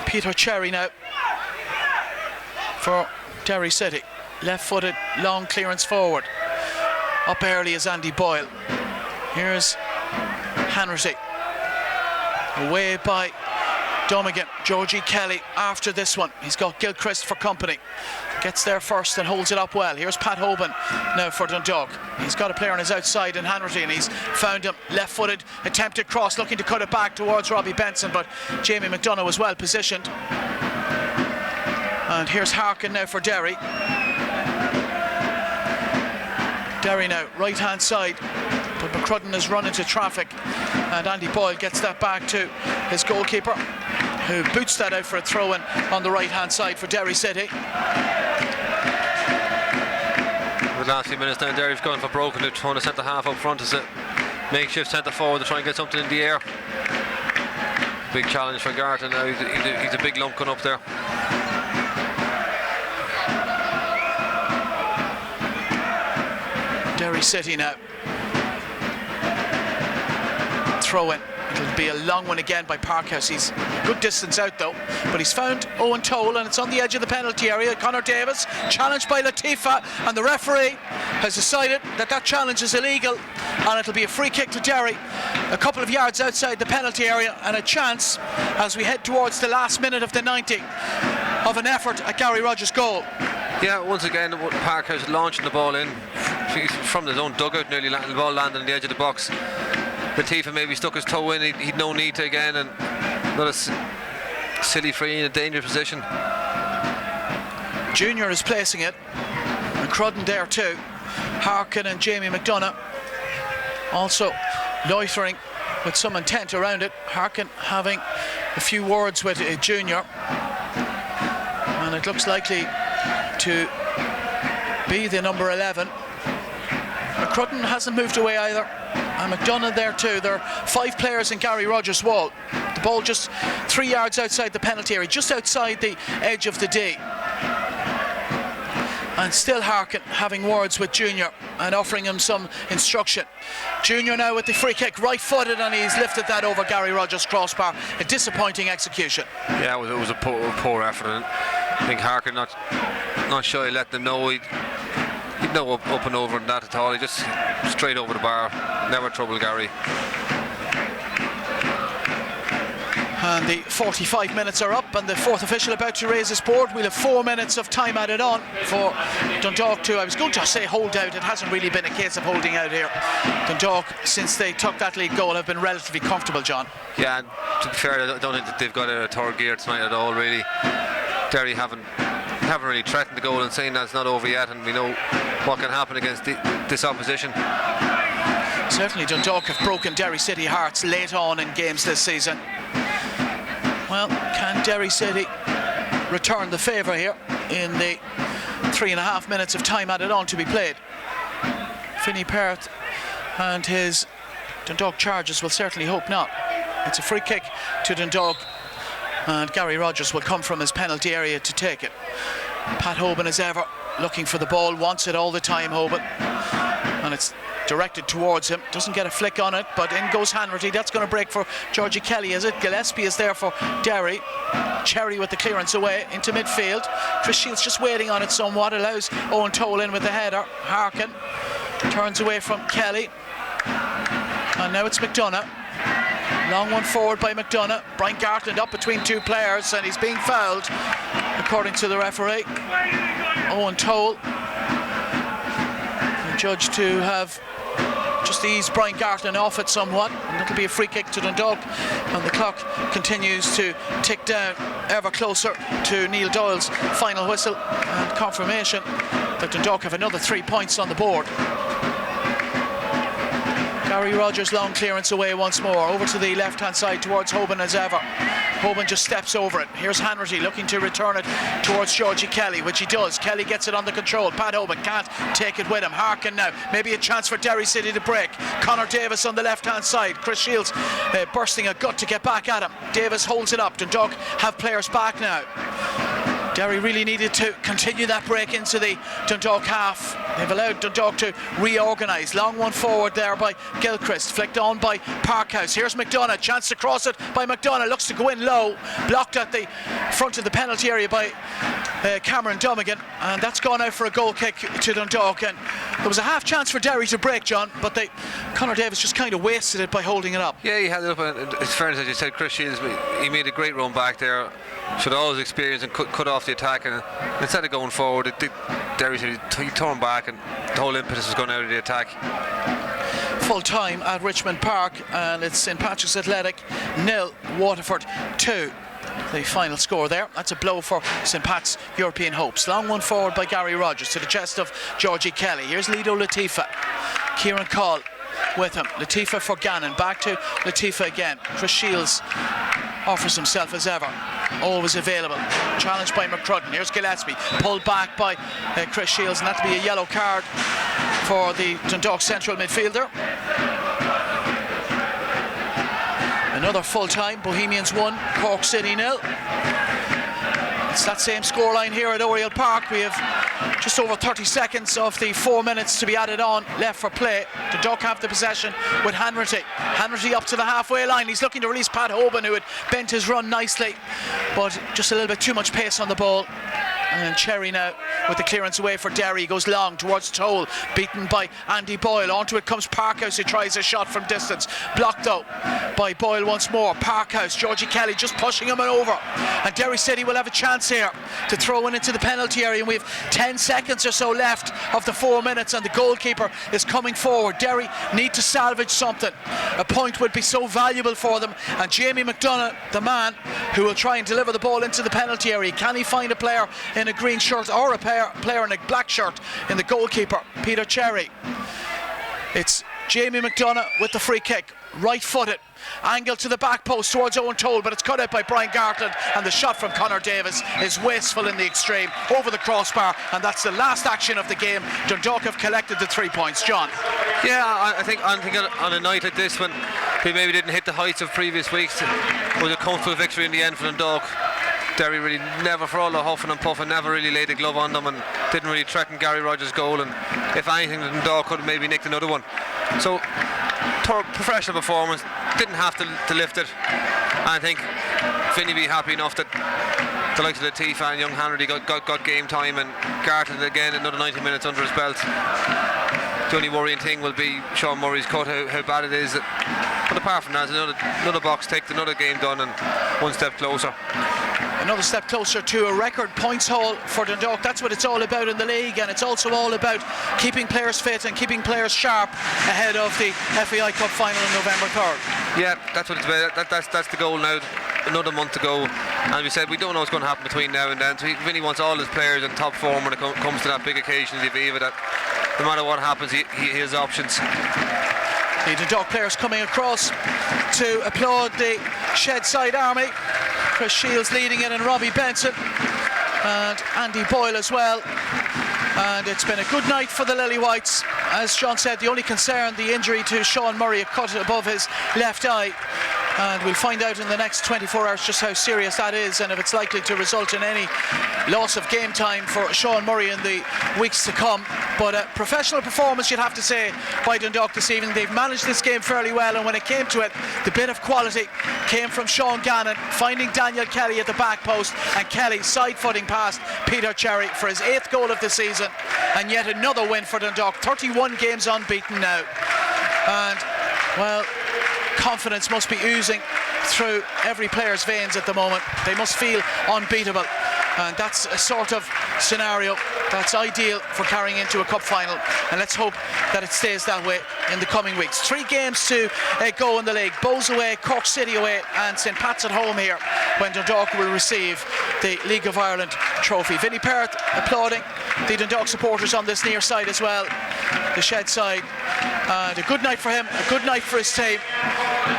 Peter Cherry now for Derry City. Left-footed, long clearance forward. Up early is Andy Boyle. Here's Hanratty. Away by Dummigan. Georgie Kelly after this one. He's got Gilchrist for company. Gets there first and holds it up well. Here's Pat Hoban now for Dundalk. He's got a player on his outside in Hanratty, and he's found him left-footed, attempted cross, looking to cut it back towards Robbie Benson, but Jamie McDonough was well positioned. And here's Harkin now for Derry. Derry now, right-hand side, but McCrudden has run into traffic, and Andy Boyle gets that back to his goalkeeper, who boots that out for a throw-in on the right-hand side for Derry City. The last few minutes now, Derry's going for broken. They're throwing the centre half up front as a makeshift centre forward to try and get something in the air. Big challenge for Gartland now. He's a big lump going up there. Derry City now. Throw in. It'll be a long one again by Parkhouse. He's a good distance out though, but he's found Owen Toll, and it's on the edge of the penalty area. Conor Davis challenged by Latifa, and the referee has decided that challenge is illegal, and it'll be a free kick to Derry a couple of yards outside the penalty area, and a chance as we head towards the last minute of the 90 of an effort at Gary Rogers' goal. Yeah, once again Parkhouse launching the ball in from his own dugout, nearly the ball landed on the edge of the box. Latifa maybe stuck his toe in, he'd no need to again, and Not a silly free in a dangerous position. Junior is placing it. Crudden there too. Harkin and Jamie McDonough also loitering with some intent around it. Harkin having a few words with Junior, and it looks likely to be the number 11. Crudden hasn't moved away either, and McDonough there too. There are 5 players in Gary Rogers' wall. The ball just 3 yards outside the penalty area, just outside the edge of the D. And still Harkin having words with Junior and offering him some instruction. Junior now with the free kick, right-footed, and he's lifted that over Gary Rogers' crossbar. A disappointing execution. Yeah, it was a poor effort, and I think Harkin not shy, let them know he'd no up and over on that at all. He just straight over the bar, never trouble Gary. And the 45 minutes are up, and the fourth official about to raise his board. We'll have 4 minutes of time added on for Dundalk to, I was going to say hold out, it hasn't really been a case of holding out here. Dundalk, since they took that lead goal, have been relatively comfortable, John. Yeah, and to be fair, I don't think that they've got a third gear tonight at all, really. Derry haven't really threatened the goal, and saying that's not over yet, and we know what can happen against this opposition. Certainly Dundalk have broken Derry City hearts late on in games this season. Well, can Derry City return the favour here in the 3.5 minutes of time added on to be played? Finney Perth and his Dundalk Chargers will certainly hope not. It's a free kick to Dundalk, and Gary Rogers will come from his penalty area to take it. Pat Hoban, as ever, looking for the ball, wants it all the time, Hoban, and it's directed towards him, doesn't get a flick on it, but in goes Hanratty. That's going to break for Georgie Kelly, is it? Gillespie is there for Derry. Cherry with the clearance away into midfield. Chris Shields just waiting on it somewhat, allows Owen Toll in with the header. Harkin turns away from Kelly, and now it's McDonough. Long one forward by McDonough. Brian Gartland up between 2 players, and he's being fouled according to the referee. Owen Toll, the judge, to have just eased Brian Gartland off it somewhat, and it'll be a free kick to Dundalk, and the clock continues to tick down ever closer to Neil Doyle's final whistle and confirmation that Dundalk have another 3 points on the board. Gary Rogers, long clearance away once more, over to the left-hand side towards Hoban as ever. Hoban just steps over it. Here's Hanratty looking to return it towards Georgie Kelly, which he does. Kelly gets it under control. Pat Hoban can't take it with him. Harkin now, maybe a chance for Derry City to break. Connor Davis on the left-hand side. Chris Shields bursting a gut to get back at him. Davis holds it up. Dundalk have players back now. Derry really needed to continue that break into the Dundalk half. They've allowed Dundalk to reorganise. Long one forward there by Gilchrist, flicked on by Parkhouse. Here's McDonough, chance to cross it by McDonough, looks to go in low, blocked at the front of the penalty area by Cameron Dummigan, and that's gone out for a goal kick to Dundalk. And there was a half chance for Derry to break, John, but Connor Davis just kind of wasted it by holding it up. Yeah, he had it up, and as fair as you said, Chris Shields, he made a great run back there. Showed all his experience and cut off the attack, and instead of going forward, Derry said he turned back, and the whole impetus was going out of the attack. Full time at Richmond Park, and it's St Patrick's Athletic 0, Waterford 2. The final score there. That's a blow for St Pat's European hopes. Long one forward by Gary Rogers to the chest of Georgie Kelly. Here's Lido Latifa. Kieran Call with him. Latifa for Gannon. Back to Latifa again. Chris Shields offers himself as ever. Always available. Challenged by McCrudden. Here's Gillespie. Pulled back by Chris Shields, and that'll be a yellow card for the Dundalk central midfielder. Another full time. Bohemians 1, Cork City 0. It's that same scoreline here at Oriel Park. We have just over 30 seconds of the 4 minutes to be added on left for play. Dundalk have the possession with Hanratty. Hanratty up to the halfway line. He's looking to release Pat Hoban, who had bent his run nicely, but just a little bit too much pace on the ball. And Cherry now with the clearance away for Derry. He goes long towards Toll, beaten by Andy Boyle. Onto it comes Parkhouse, who tries a shot from distance. Blocked though by Boyle once more. Parkhouse, Georgie Kelly just pushing him over. And Derry City will have a chance here to throw one into the penalty area. And we have 10 seconds or so left of the 4 minutes, and the goalkeeper is coming forward. Derry need to salvage something. A point would be so valuable for them. And Jamie McDonough, the man who will try and deliver the ball into the penalty area. Can he find a player in a green shirt or a player in a black shirt in the goalkeeper, Peter Cherry? It's Jamie McDonough with the free kick, right-footed, angle to the back post towards Owen Toll, but it's cut out by Brian Gartland, and the shot from Conor Davis is wasteful in the extreme, over the crossbar, and that's the last action of the game. Dundalk have collected the 3 points. John? Yeah, I think on a night like this, when we maybe didn't hit the heights of previous weeks, it was a comfortable victory in the end for Dundalk. Derry really never, for all the huffing and puffing, never really laid a glove on them and didn't really threaten Gary Rogers' goal, and if anything, Dundalk could have maybe nicked another one. So, professional performance, didn't have to lift it. And I think Vinny be happy enough that the likes of Latifa and young Hanratty got game time, and Gartland again another 90 minutes under his belt. The only worrying thing will be Sean Murray's cut, how bad it is. But apart from that, another box ticked, another game done, and one step closer. Another step closer to a record points haul for Dundalk. That's what it's all about in the league, and it's also all about keeping players fit and keeping players sharp ahead of the FAI Cup final on November 3rd. Yeah, that's what it's about. That's the goal now. Another month to go, and we said we don't know what's going to happen between now and then. So he really wants all his players in top form when it comes to that big occasion of the Aviva, that no matter what happens, he has options. The Dundalk players coming across to applaud the Shed Side Army. Chris Shields leading it, and Robbie Benson and Andy Boyle as well. And it's been a good night for the Lily Whites. As Sean said, the only concern, the injury to Sean Murray, a cut above his left eye. And we'll find out in the next 24 hours just how serious that is, and if it's likely to result in any loss of game time for Sean Murray in the weeks to come. But a professional performance, you'd have to say, by Dundalk this evening. They've managed this game fairly well, and when it came to it, the bit of quality came from Sean Gannon, finding Daniel Kelly at the back post, and Kelly side-footing past Peter Cherry for his 8th goal of the season, and yet another win for Dundalk. 31 games unbeaten now. And, well, confidence must be oozing through every player's veins at the moment. They must feel unbeatable, and that's a sort of scenario that's ideal for carrying into a cup final, and let's hope that it stays that way in the coming weeks. 3 games to go in the league. Bows away, Cork City away, and St Pat's at home here when Dundalk will receive the League of Ireland trophy. Vinnie Perrott applauding the Dundalk supporters on this near side as well, the Shed side. And a good night for him, a good night for his team.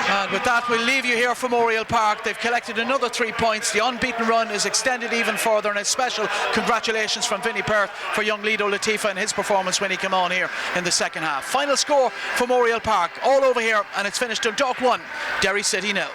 And with that, we'll leave you here from Oriel Park. They've collected another 3 points. The unbeaten run is extended even further, and a special congratulations from Vinnie Perth for young Lido Latifa and his performance when he came on here in the second half. Final score from Oriel Park, all over here, and it's finished Dundalk 1, Derry City 0.